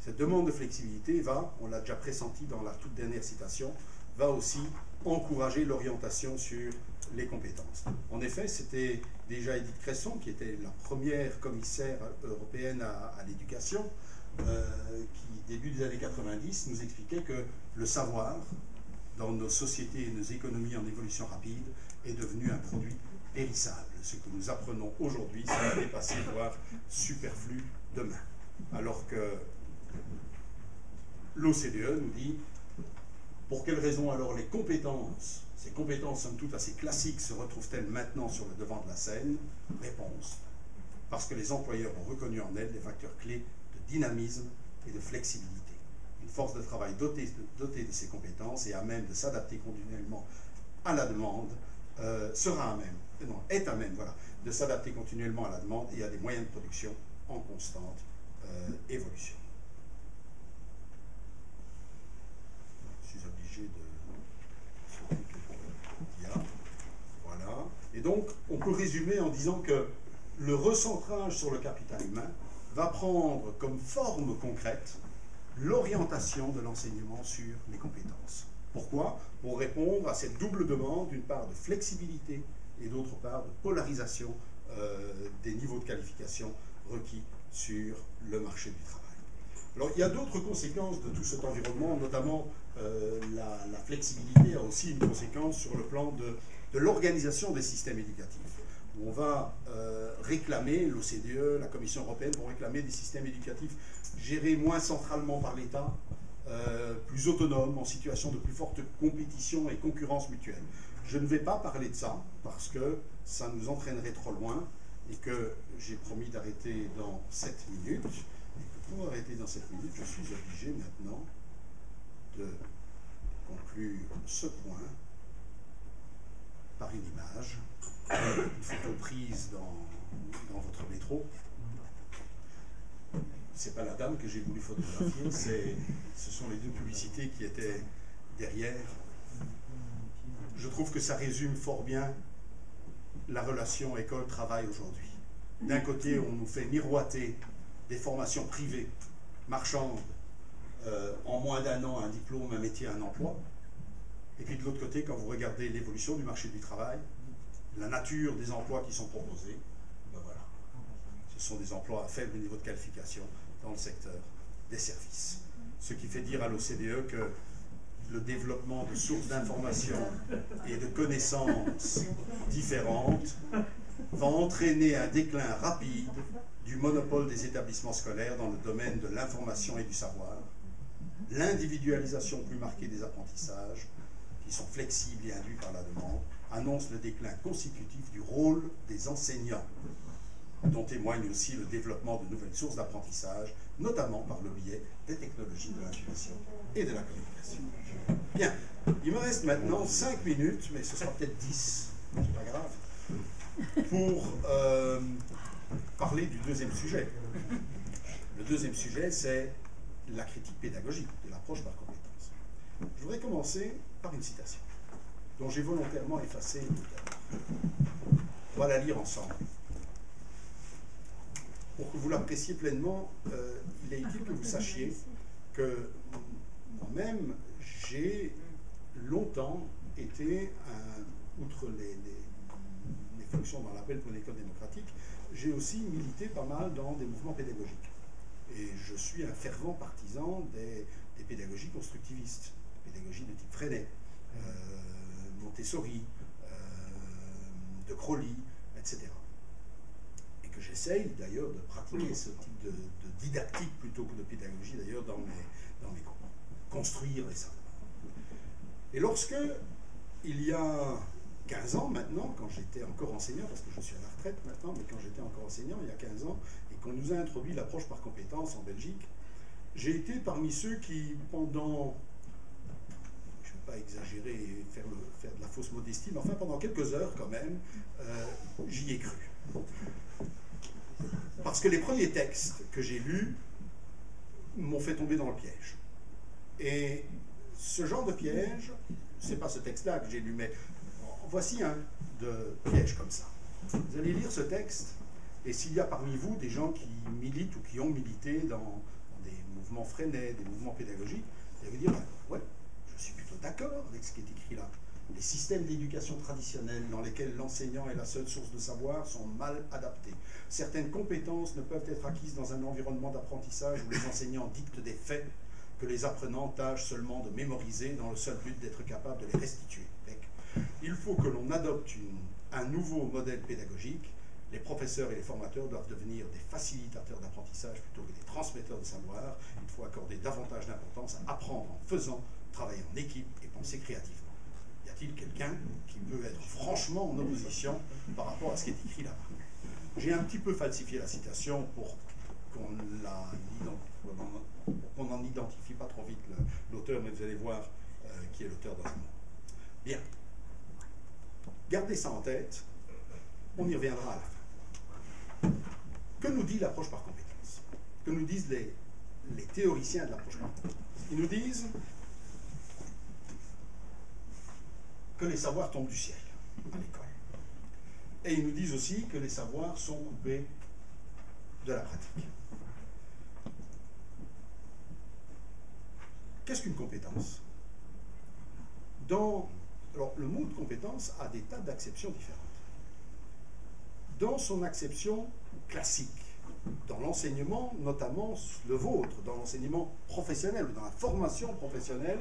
Cette demande de flexibilité va, on l'a déjà pressenti dans la toute dernière citation, va aussi encourager l'orientation sur les compétences. En effet, c'était déjà Edith Cresson, qui était la première commissaire européenne à l'éducation, qui, début des années 90, nous expliquait que le savoir, dans nos sociétés et nos économies en évolution rapide, est devenu un produit périssable. Ce que nous apprenons aujourd'hui, ça va dépasser, voire superflu demain. Alors que l'OCDE nous dit, pour quelles raisons alors les compétences, ces compétences somme toute assez classiques, se retrouvent-elles maintenant sur le devant de la scène? Réponse: parce que les employeurs ont reconnu en elles des facteurs clés de dynamisme et de flexibilité. Une force de travail dotée de ces compétences et à même de s'adapter continuellement à la demande est à même de s'adapter continuellement à la demande et à des moyens de production en constante évolution. Je suis obligé de voilà. Et donc, on peut résumer en disant que le recentrage sur le capital humain va prendre comme forme concrète l'orientation de l'enseignement sur les compétences. Pourquoi? Pour répondre à cette double demande, d'une part de flexibilité et d'autre part de polarisation des niveaux de qualification requis sur le marché du travail. Alors, il y a d'autres conséquences de tout cet environnement, notamment la flexibilité a aussi une conséquence sur le plan de l'organisation des systèmes éducatifs. On va réclamer, l'OCDE, la Commission européenne, vont réclamer des systèmes éducatifs gérés moins centralement par l'État, plus autonomes, en situation de plus forte compétition et concurrence mutuelle. Je ne vais pas parler de ça, parce que ça nous entraînerait trop loin, et que j'ai promis d'arrêter dans 7 minutes. Et que pour arrêter dans 7 minutes, je suis obligé maintenant de conclure ce point par une image, une photo prise dans votre métro. C'est pas la dame que j'ai voulu photographier, ce sont les deux publicités qui étaient derrière. Je trouve que ça résume fort bien la relation école-travail aujourd'hui. D'un côté, on nous fait miroiter des formations privées, marchandes, en moins d'un an, un diplôme, un métier, un emploi. Et puis de l'autre côté, quand vous regardez l'évolution du marché du travail, la nature des emplois qui sont proposés, ben voilà. Ce sont des emplois à faible niveau de qualification dans le secteur des services. Ce qui fait dire à l'OCDE que le développement de sources d'information et de connaissances différentes va entraîner un déclin rapide du monopole des établissements scolaires dans le domaine de l'information et du savoir, l'individualisation plus marquée des apprentissages, qui sont flexibles et induits par la demande, annonce le déclin consécutif du rôle des enseignants, dont témoigne aussi le développement de nouvelles sources d'apprentissage, notamment par le biais des technologies de l'information et de la communication. Bien, il me reste maintenant 5 minutes, mais ce sera peut-être 10, c'est pas grave, pour parler du deuxième sujet. Le deuxième sujet, c'est la critique pédagogique de l'approche par compétence. Je voudrais commencer par une citation, dont j'ai volontairement effacé le terme. On va la lire ensemble. Pour que vous l'appréciez pleinement, il est utile que vous sachiez que moi-même, j'ai longtemps été, outre les fonctions dans l'appel pour une école démocratique, j'ai aussi milité pas mal dans des mouvements pédagogiques. Et je suis un fervent partisan des pédagogies constructivistes, pédagogie de type Freinet, Montessori, de Crowley, etc. Et que j'essaye d'ailleurs de pratiquer ce type de didactique plutôt que de pédagogie d'ailleurs dans mes cours. Construire les savoirs. Et lorsque, il y a 15 ans maintenant, quand j'étais encore enseignant, parce que je suis à la retraite maintenant, mais quand j'étais encore enseignant, il y a 15 ans, et qu'on nous a introduit l'approche par compétence en Belgique, j'ai été parmi ceux qui, pendant, je ne vais pas exagérer et faire de la fausse modestie, mais enfin pendant quelques heures quand même, j'y ai cru. Parce que les premiers textes que j'ai lus m'ont fait tomber dans le piège. Et ce genre de piège, c'est pas ce texte-là que j'ai lu, mais voici un de piège comme ça. Vous allez lire ce texte, et s'il y a parmi vous des gens qui militent ou qui ont milité dans des mouvements Freinet, des mouvements pédagogiques, vous allez vous dire, ouais, je suis plutôt d'accord avec ce qui est écrit là. Les systèmes d'éducation traditionnels dans lesquels l'enseignant est la seule source de savoir sont mal adaptés. Certaines compétences ne peuvent être acquises dans un environnement d'apprentissage où les enseignants dictent des faits que les apprenants tâchent seulement de mémoriser dans le seul but d'être capables de les restituer. Il faut que l'on adopte un nouveau modèle pédagogique. Les professeurs et les formateurs doivent devenir des facilitateurs d'apprentissage plutôt que des transmetteurs de savoir. Il faut accorder davantage d'importance à apprendre en faisant, travailler en équipe et penser créativement. Y a-t-il quelqu'un qui peut être franchement en opposition par rapport à ce qui est écrit là-bas? J'ai un petit peu falsifié la citation pour qu'on n'en identifie pas trop vite l'auteur, mais vous allez voir qui est l'auteur dans un moment. Bien. Gardez ça en tête, on y reviendra à la fin. Que nous dit l'approche par compétence? Que nous disent les théoriciens de l'approche par compétence? Ils nous disent que les savoirs tombent du ciel à l'école. Et ils nous disent aussi que les savoirs sont coupés de la pratique. Qu'est-ce qu'une compétence? Alors, le mot de compétence a des tas d'acceptions différentes. Dans son acception classique, dans l'enseignement, notamment le vôtre, dans l'enseignement professionnel ou dans la formation professionnelle,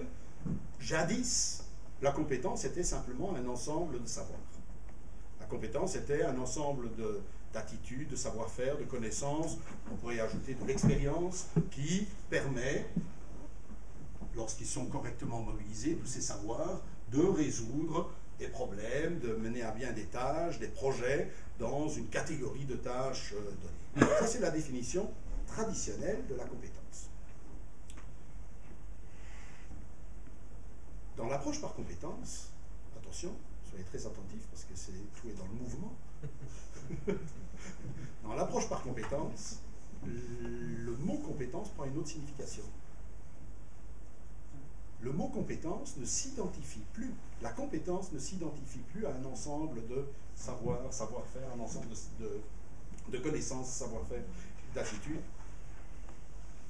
jadis, la compétence était simplement un ensemble de savoirs. La compétence était un ensemble d'attitudes, de savoir-faire, de connaissances, on pourrait y ajouter de l'expérience, qui permet, lorsqu'ils sont correctement mobilisés, tous ces savoirs, de résoudre des problèmes, de mener à bien des tâches, des projets, dans une catégorie de tâches données. Ça, c'est la définition traditionnelle de la compétence. Dans l'approche par compétence, attention, soyez très attentifs parce que tout est dans le mouvement. Dans l'approche par compétence, le mot compétence prend une autre signification. Le mot compétence ne s'identifie plus, la compétence ne s'identifie plus à un ensemble de savoir-faire, un ensemble de connaissances, savoir-faire, d'attitudes.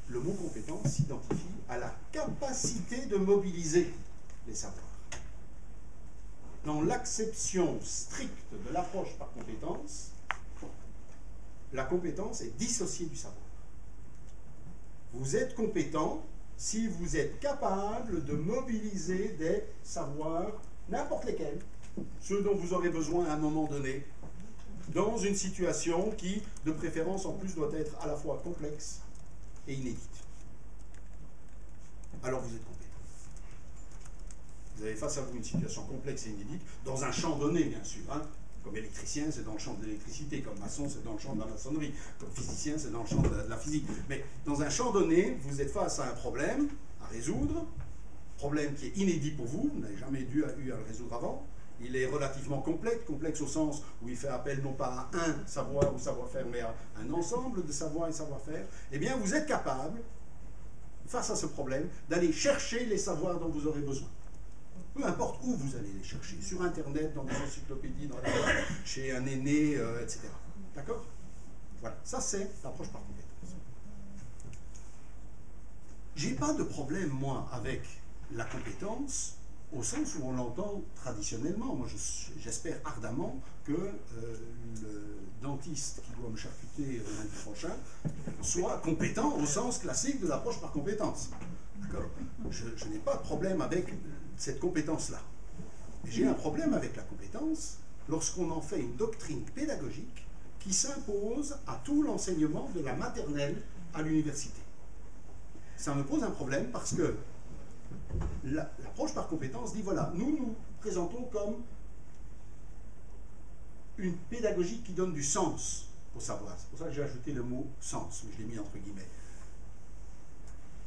Le mot compétence s'identifie à la capacité de mobiliser les savoirs. Dans l'acception stricte de l'approche par compétence, la compétence est dissociée du savoir. Vous êtes compétent si vous êtes capable de mobiliser des savoirs, n'importe lesquels, ceux dont vous aurez besoin à un moment donné, dans une situation qui, de préférence en plus, doit être à la fois complexe et inédite. Alors vous êtes compétent. Vous avez face à vous une situation complexe et inédite, dans un champ donné, bien sûr. Comme électricien, c'est dans le champ de l'électricité. Comme maçon, c'est dans le champ de la maçonnerie. Comme physicien, c'est dans le champ de la physique. Mais dans un champ donné, vous êtes face à un problème à résoudre, problème qui est inédit pour vous, vous n'avez jamais eu à le résoudre avant. Il est relativement complexe au sens où il fait appel non pas à un savoir ou savoir-faire, mais à un ensemble de savoir et savoir-faire. Eh bien, vous êtes capable, face à ce problème, d'aller chercher les savoirs dont vous aurez besoin. Peu importe où vous allez les chercher, sur Internet, dans des encyclopédies, chez un aîné, etc. D'accord? Voilà, ça c'est l'approche par compétence. J'ai pas de problème, moi, avec la compétence, au sens où on l'entend traditionnellement. Moi, j'espère ardemment que le dentiste qui doit me charcuter lundi prochain soit compétent au sens classique de l'approche par compétence. D'accord? Je n'ai pas de problème avec cette compétence-là. J'ai un problème avec la compétence lorsqu'on en fait une doctrine pédagogique qui s'impose à tout l'enseignement de la maternelle à l'université. Ça me pose un problème parce que l'approche par compétence dit, voilà, nous nous présentons comme une pédagogie qui donne du sens au savoir. C'est pour ça que j'ai ajouté le mot sens, mais je l'ai mis entre guillemets.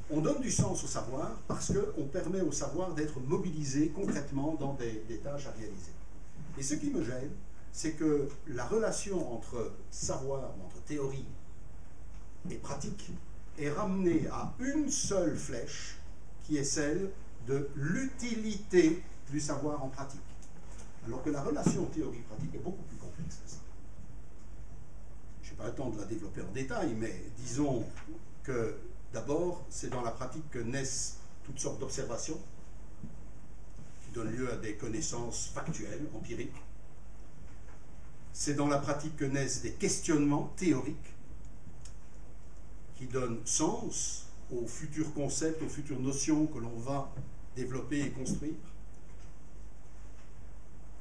On donne du sens au savoir parce qu'on permet au savoir d'être mobilisé concrètement dans des tâches à réaliser. Et ce qui me gêne, c'est que la relation entre savoir, entre théorie et pratique, est ramenée à une seule flèche, qui est celle de l'utilité du savoir en pratique. Alors que la relation théorie-pratique est beaucoup plus complexe que ça. Je n'ai pas le temps de la développer en détail, mais disons que d'abord, c'est dans la pratique que naissent toutes sortes d'observations qui donnent lieu à des connaissances factuelles, empiriques. C'est dans la pratique que naissent des questionnements théoriques qui donnent sens aux futurs concepts, aux futures notions que l'on va développer et construire.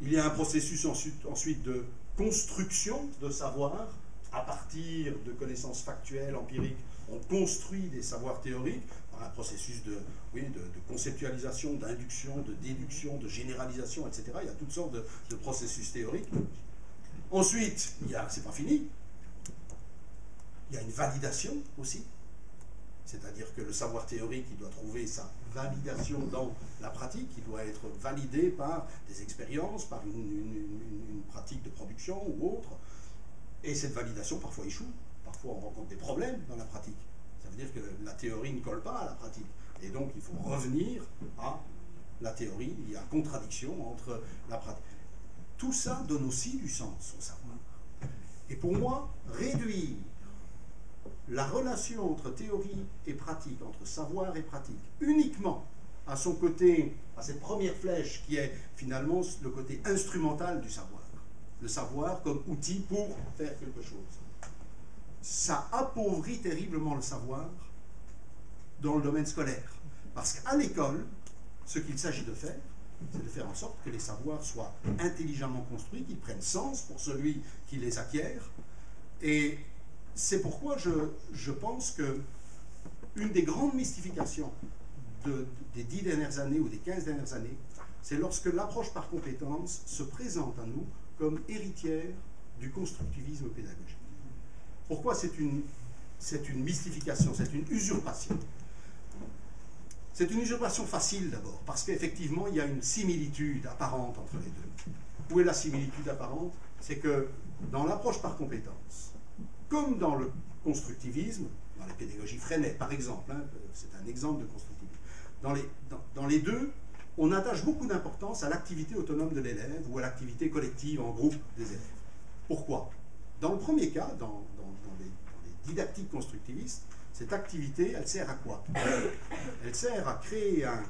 Il y a un processus ensuite de construction de savoir à partir de connaissances factuelles, empiriques. On construit des savoirs théoriques par un processus de conceptualisation, d'induction, de déduction, de généralisation, etc. Il y a toutes sortes de processus théoriques. Ensuite, c'est pas fini, il y a une validation aussi. C'est-à-dire que le savoir théorique, il doit trouver sa validation dans la pratique, il doit être validé par des expériences, par une pratique de production ou autre. Et cette validation, parfois, échoue. Parfois, on rencontre des problèmes dans la pratique. Ça veut dire que la théorie ne colle pas à la pratique. Et donc, il faut revenir à la théorie. Il y a contradiction entre la pratique. Tout ça donne aussi du sens au savoir. Et pour moi, réduire la relation entre théorie et pratique, entre savoir et pratique, uniquement à son côté, à cette première flèche qui est finalement le côté instrumental du savoir. Le savoir comme outil pour faire quelque chose. Ça appauvrit terriblement le savoir dans le domaine scolaire. Parce qu'à l'école, ce qu'il s'agit de faire, c'est de faire en sorte que les savoirs soient intelligemment construits, qu'ils prennent sens pour celui qui les acquiert. Et c'est pourquoi je pense que une des grandes mystifications des 10 dernières années ou des 15 dernières années, c'est lorsque l'approche par compétence se présente à nous comme héritière du constructivisme pédagogique. Pourquoi c'est une mystification, c'est une usurpation? C'est une usurpation facile d'abord, parce qu'effectivement, il y a une similitude apparente entre les deux. Où est la similitude apparente? C'est que dans l'approche par compétence, comme dans le constructivisme, dans les pédagogies Freinet par exemple, c'est un exemple de constructivisme, dans les deux, on attache beaucoup d'importance à l'activité autonome de l'élève ou à l'activité collective en groupe des élèves. Pourquoi? Dans le premier cas, dans les didactiques constructivistes, cette activité, elle sert à quoi? Elle sert à créer un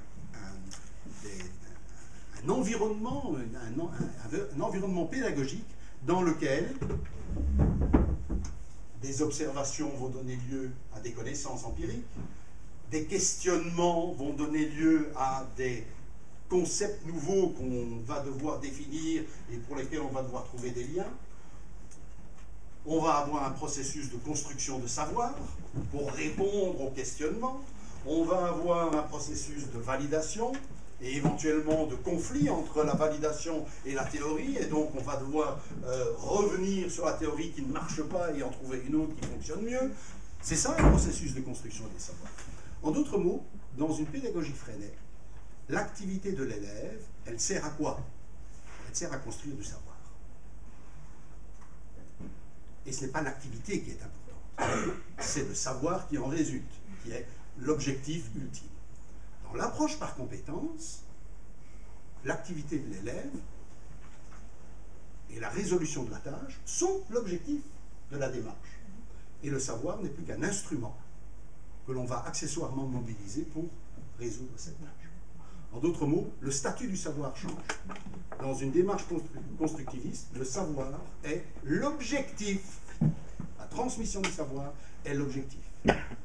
environnement, un environnement pédagogique dans lequel des observations vont donner lieu à des connaissances empiriques, des questionnements vont donner lieu à des concepts nouveaux qu'on va devoir définir et pour lesquels on va devoir trouver des liens. On va avoir un processus de construction de savoir pour répondre aux questionnements. On va avoir un processus de validation et éventuellement de conflit entre la validation et la théorie. Et donc on va devoir revenir sur la théorie qui ne marche pas et en trouver une autre qui fonctionne mieux. C'est ça un processus de construction des savoirs. En d'autres mots, dans une pédagogie Freinet, l'activité de l'élève, elle sert à quoi? Elle sert à construire du savoir. Et ce n'est pas l'activité qui est importante, c'est le savoir qui en résulte, qui est l'objectif ultime. Dans l'approche par compétence, l'activité de l'élève et la résolution de la tâche sont l'objectif de la démarche. Et le savoir n'est plus qu'un instrument que l'on va accessoirement mobiliser pour résoudre cette tâche. En d'autres mots, le statut du savoir change. Dans une démarche constructiviste, le savoir est l'objectif. La transmission du savoir est l'objectif.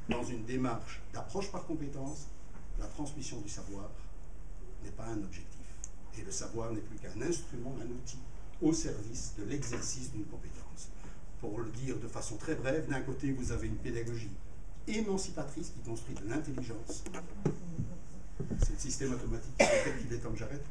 Dans une démarche d'approche par compétence, la transmission du savoir n'est pas un objectif. Et le savoir n'est plus qu'un instrument, un outil au service de l'exercice d'une compétence. Pour le dire de façon très brève, d'un côté, vous avez une pédagogie émancipatrice qui construit de l'intelligence. C'est le système automatique qui fait qu'il est temps que j'arrête.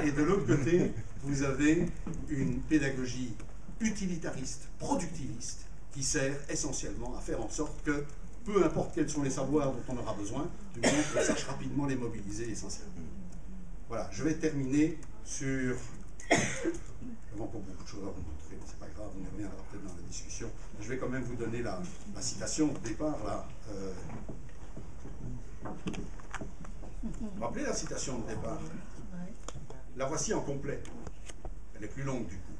Et de l'autre côté, vous avez une pédagogie utilitariste, productiviste, qui sert essentiellement à faire en sorte que, peu importe quels sont les savoirs dont on aura besoin, du moment qu'on sache rapidement les mobiliser essentiellement. Voilà, je vais terminer sur... Avant pour beaucoup de choses à vous montrer, mais c'est pas grave, on y reviendra peut-être dans la discussion. Je vais quand même vous donner la citation au départ, là. Vous vous rappelez la citation de départ? Ouais. La voici en complet. Elle est plus longue du coup.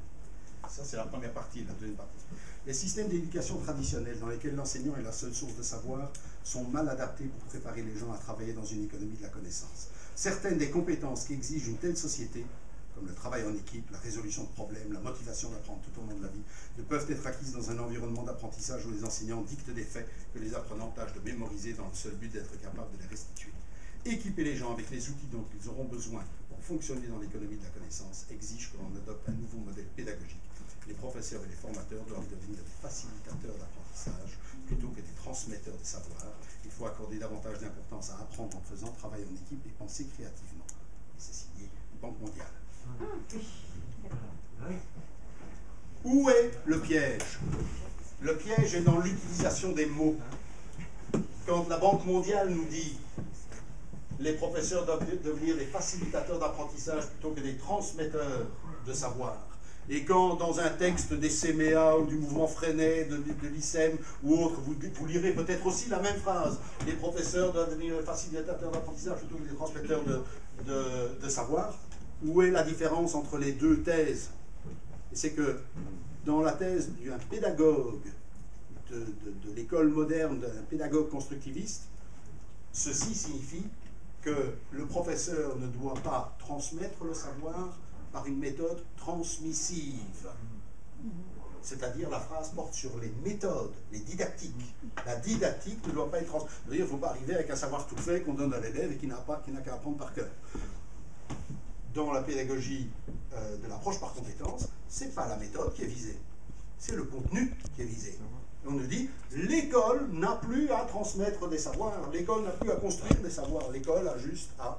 Ça, c'est la première partie, la deuxième partie. Les systèmes d'éducation traditionnels dans lesquels l'enseignant est la seule source de savoir sont mal adaptés pour préparer les gens à travailler dans une économie de la connaissance. Certaines des compétences qui exigent une telle société, comme le travail en équipe, la résolution de problèmes, la motivation d'apprendre tout au long de la vie, ne peuvent être acquises dans un environnement d'apprentissage où les enseignants dictent des faits que les apprenants tâchent de mémoriser dans le seul but d'être capables de les restituer. Équiper les gens avec les outils dont ils auront besoin pour fonctionner dans l'économie de la connaissance exige que l'on adopte un nouveau modèle pédagogique. Les professeurs et les formateurs doivent devenir des facilitateurs d'apprentissage plutôt que des transmetteurs de savoir. Il faut accorder davantage d'importance à apprendre en faisant, travailler en équipe et penser créativement. Et c'est signé Banque mondiale. Où est le piège? Le piège est dans l'utilisation des mots. Quand la Banque mondiale nous dit les professeurs doivent devenir des facilitateurs d'apprentissage plutôt que des transmetteurs de savoir, et quand dans un texte des CMEA ou du mouvement Freinet, de l'ICEM ou autre, vous lirez peut-être aussi la même phrase, les professeurs doivent devenir des facilitateurs d'apprentissage plutôt que des transmetteurs de savoir, où est la différence entre les deux thèses? Et c'est que dans la thèse d'un pédagogue de l'école moderne, d'un pédagogue constructiviste, ceci signifie que le professeur ne doit pas transmettre le savoir par une méthode transmissive. C'est-à-dire, la phrase porte sur les méthodes, les didactiques. La didactique ne doit pas être transmise. Il ne faut pas arriver avec un savoir tout fait qu'on donne à l'élève et qui n'a qu'à apprendre par cœur. Dans la pédagogie de l'approche par compétence, ce n'est pas la méthode qui est visée, c'est le contenu qui est visé. On nous dit, l'école n'a plus à transmettre des savoirs, l'école n'a plus à construire des savoirs, l'école a juste à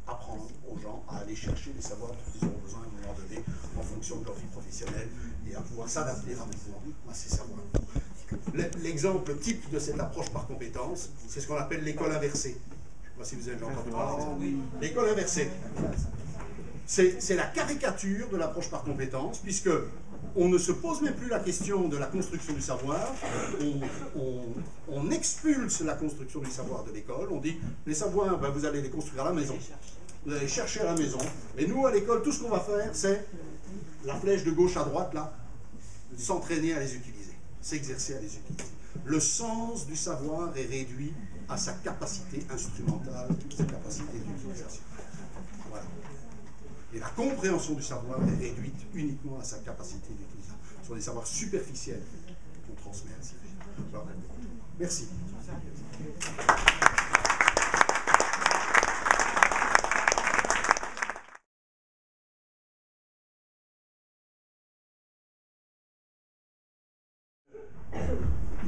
apprendre aux gens à aller chercher les savoirs dont ils auront besoin à un moment donné en fonction de leur vie professionnelle et à pouvoir s'adapter rapidement à ces savoirs. L'exemple type de cette approche par compétence, c'est ce qu'on appelle l'école inversée. Je ne sais pas si vous avez déjà entendu parler de ça. L'école inversée, c'est la caricature de l'approche par compétence, puisque on ne se pose même plus la question de la construction du savoir, on expulse la construction du savoir de l'école, on dit les savoirs, ben, vous allez les construire à la maison, vous allez les chercher à la maison, et nous à l'école, tout ce qu'on va faire, c'est la flèche de gauche à droite, là, s'entraîner à les utiliser, s'exercer à les utiliser. Le sens du savoir est réduit à sa capacité instrumentale, sa capacité d'utilisation. Voilà. Et la compréhension du savoir est réduite uniquement à sa capacité d'utilisation. Ce sont des savoirs superficiels qu'on transmet ainsi. Voilà. Merci.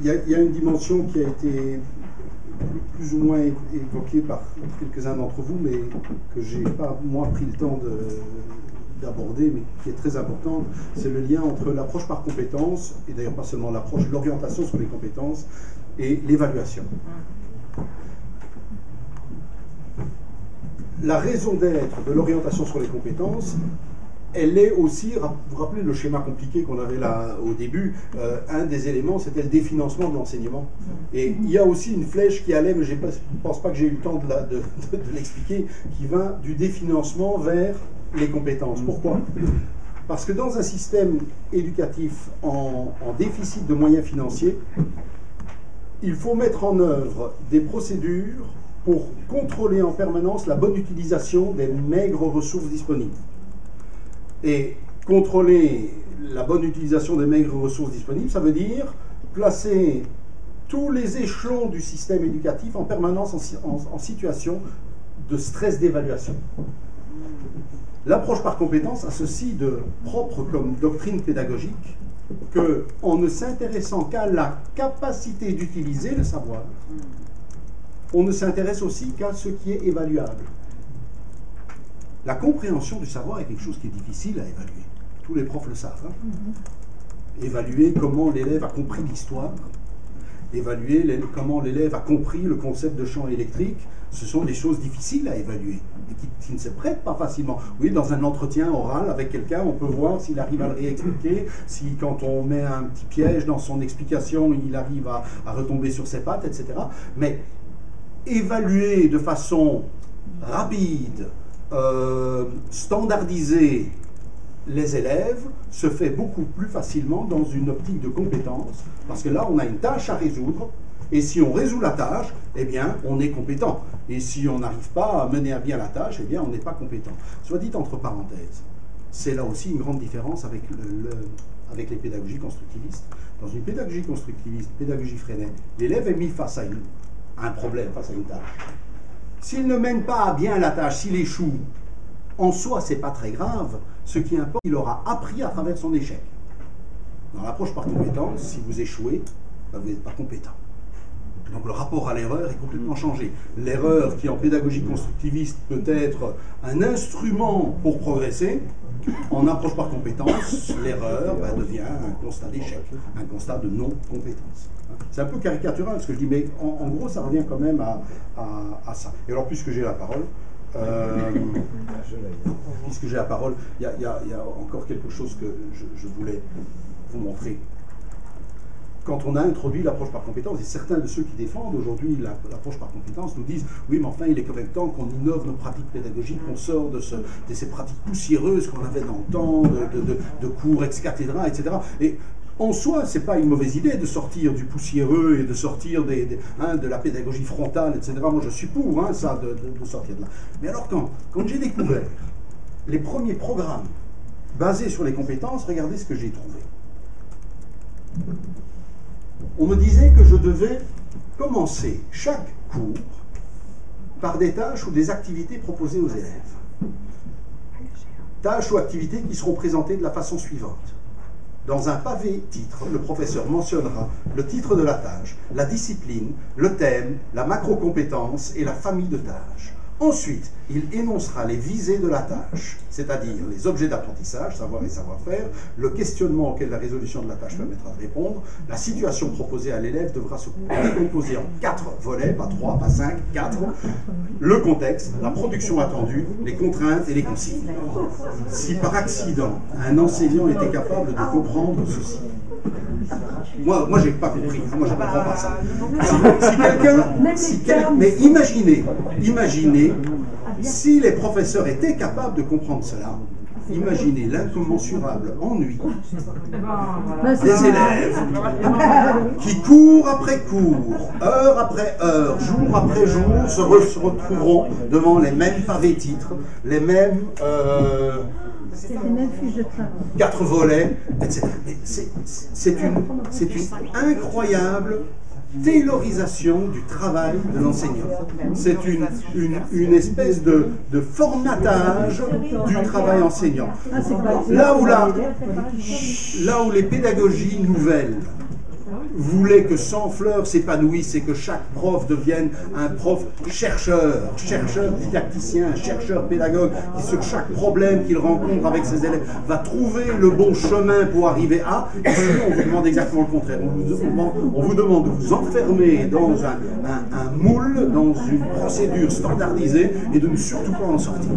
Il y a une dimension qui a été plus ou moins évoquée par quelques-uns d'entre vous, mais que je n'ai pas, moi, pris le temps d'aborder, mais qui est très importante, c'est le lien entre l'approche par compétences, et d'ailleurs pas seulement l'approche, l'orientation sur les compétences, et l'évaluation. La raison d'être de l'orientation sur les compétences, elle est aussi, vous vous rappelez le schéma compliqué qu'on avait là au début, un des éléments c'était le définancement de l'enseignement. Et il y a aussi une flèche qui allait, mais je ne pense pas que j'ai eu le temps de l'expliquer, qui va du définancement vers les compétences. Pourquoi? Parce que dans un système éducatif en déficit de moyens financiers, il faut mettre en œuvre des procédures pour contrôler en permanence la bonne utilisation des maigres ressources disponibles. Et contrôler la bonne utilisation des maigres ressources disponibles, ça veut dire placer tous les échelons du système éducatif en permanence en situation de stress d'évaluation. L'approche par compétence a ceci de propre comme doctrine pédagogique que, en ne s'intéressant qu'à la capacité d'utiliser le savoir, on ne s'intéresse aussi qu'à ce qui est évaluable. La compréhension du savoir est quelque chose qui est difficile à évaluer. Tous les profs le savent. Hein. Évaluer comment l'élève a compris l'histoire, évaluer comment l'élève a compris le concept de champ électrique, ce sont des choses difficiles à évaluer et qui ne se prêtent pas facilement. Oui, dans un entretien oral avec quelqu'un, on peut voir s'il arrive à le réexpliquer, si quand on met un petit piège dans son explication, il arrive à retomber sur ses pattes, etc. Mais évaluer de façon rapide, standardisée les élèves se fait beaucoup plus facilement dans une optique de compétence, parce que là, on a une tâche à résoudre, et si on résout la tâche, eh bien, on est compétent. Et si on n'arrive pas à mener à bien la tâche, eh bien, on n'est pas compétent. Soit dit entre parenthèses, c'est là aussi une grande différence avec, avec les pédagogies constructivistes. Dans une pédagogie constructiviste, pédagogie Freinet, l'élève est mis face à un problème, face à une tâche. S'il ne mène pas à bien la tâche, s'il échoue, en soi, c'est pas très grave. Ce qui importe, il aura appris à travers son échec. Dans l'approche par compétence, si vous échouez, ben vous n'êtes pas compétent. Donc le rapport à l'erreur est complètement changé. L'erreur qui en pédagogie constructiviste peut être un instrument pour progresser, en approche par compétence, l'erreur devient un constat d'échec, un constat de non-compétence. C'est un peu caricatural ce que je dis, mais en gros ça revient quand même à ça. Et alors puisque j'ai la parole, il y a encore quelque chose que je voulais vous montrer. Quand on a introduit l'approche par compétence, et certains de ceux qui défendent aujourd'hui l'approche par compétence nous disent « Oui, mais enfin, il est quand même temps qu'on innove nos pratiques pédagogiques, qu'on sort de ces pratiques poussiéreuses qu'on avait dans le temps, de cours ex cathedra, etc. » Et en soi, ce n'est pas une mauvaise idée de sortir du poussiéreux et de sortir de la pédagogie frontale, etc. Moi, je suis pour ça, de sortir de là. Mais alors, quand j'ai découvert les premiers programmes basés sur les compétences, regardez ce que j'ai trouvé. On me disait que je devais commencer chaque cours par des tâches ou des activités proposées aux élèves. Tâches ou activités qui seront présentées de la façon suivante. Dans un pavé titre, le professeur mentionnera le titre de la tâche, la discipline, le thème, la macro-compétence et la famille de tâches. Ensuite, il énoncera les visées de la tâche, c'est-à-dire les objets d'apprentissage, savoir et savoir-faire, le questionnement auquel la résolution de la tâche permettra de répondre. La situation proposée à l'élève devra se décomposer en 4 volets, pas 3, pas 5, 4. Le contexte, la production attendue, les contraintes et les consignes. Si par accident, un enseignant était capable de comprendre ceci, moi j'ai pas compris, moi je ne comprends pas ça. Mais imaginez, si les professeurs étaient capables de comprendre cela, imaginez l'incommensurable ennui des élèves qui, cours après cours, heure après heure, jour après jour, se retrouveront devant les mêmes pavés titres, les mêmes... les mêmes fiches de travail. 4 volets, etc. C'est une incroyable taylorisation du travail de l'enseignant. C'est une espèce de formatage du travail enseignant. Là où les pédagogies nouvelles voulait que Sans Fleur s'épanouisse et que chaque prof devienne un prof chercheur didacticien, chercheur pédagogue, qui sur chaque problème qu'il rencontre avec ses élèves va trouver le bon chemin pour arriver à. Ici, on vous demande exactement le contraire. On vous demande de vous enfermer dans un moule, dans une procédure standardisée et de ne surtout pas en sortir.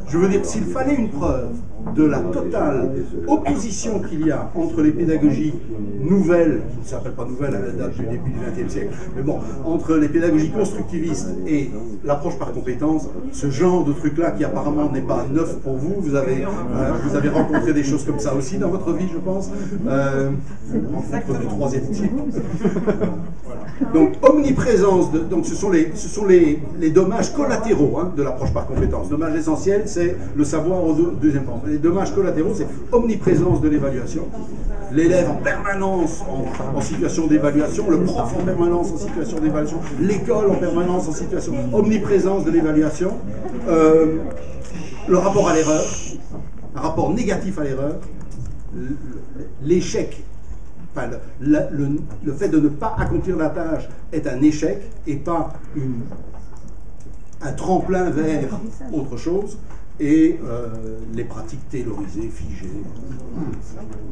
Je veux dire, s'il fallait une preuve de la totale opposition qu'il y a entre les pédagogies nouvelles, qui ne s'appellent pas nouvelles à la date du début du XXe siècle, mais bon, entre les pédagogies constructivistes et l'approche par compétence, ce genre de truc-là qui apparemment n'est pas neuf pour vous, vous avez rencontré des choses comme ça aussi dans votre vie, je pense, rencontre du troisième type. Donc, omniprésence, donc ce sont les dommages collatéraux de l'approche par compétence. Dommage essentiel, c'est le savoir au deuxième plan. Les dommages collatéraux, c'est omniprésence de l'évaluation. L'élève en permanence en situation d'évaluation, le prof en permanence en situation d'évaluation, l'école en permanence en situation omniprésence de l'évaluation, le rapport à l'erreur, un rapport négatif à l'erreur, l'échec, enfin, le fait de ne pas accomplir la tâche est un échec et pas un tremplin vers autre chose. Et les pratiques taylorisées, figées.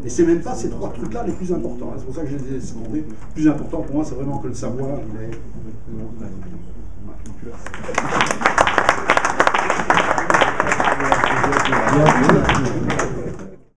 Et c'est même pas ces 3 trucs-là les plus importants. C'est pour ça que je les ai secondés. Le plus important pour moi, c'est vraiment que le savoir, il est...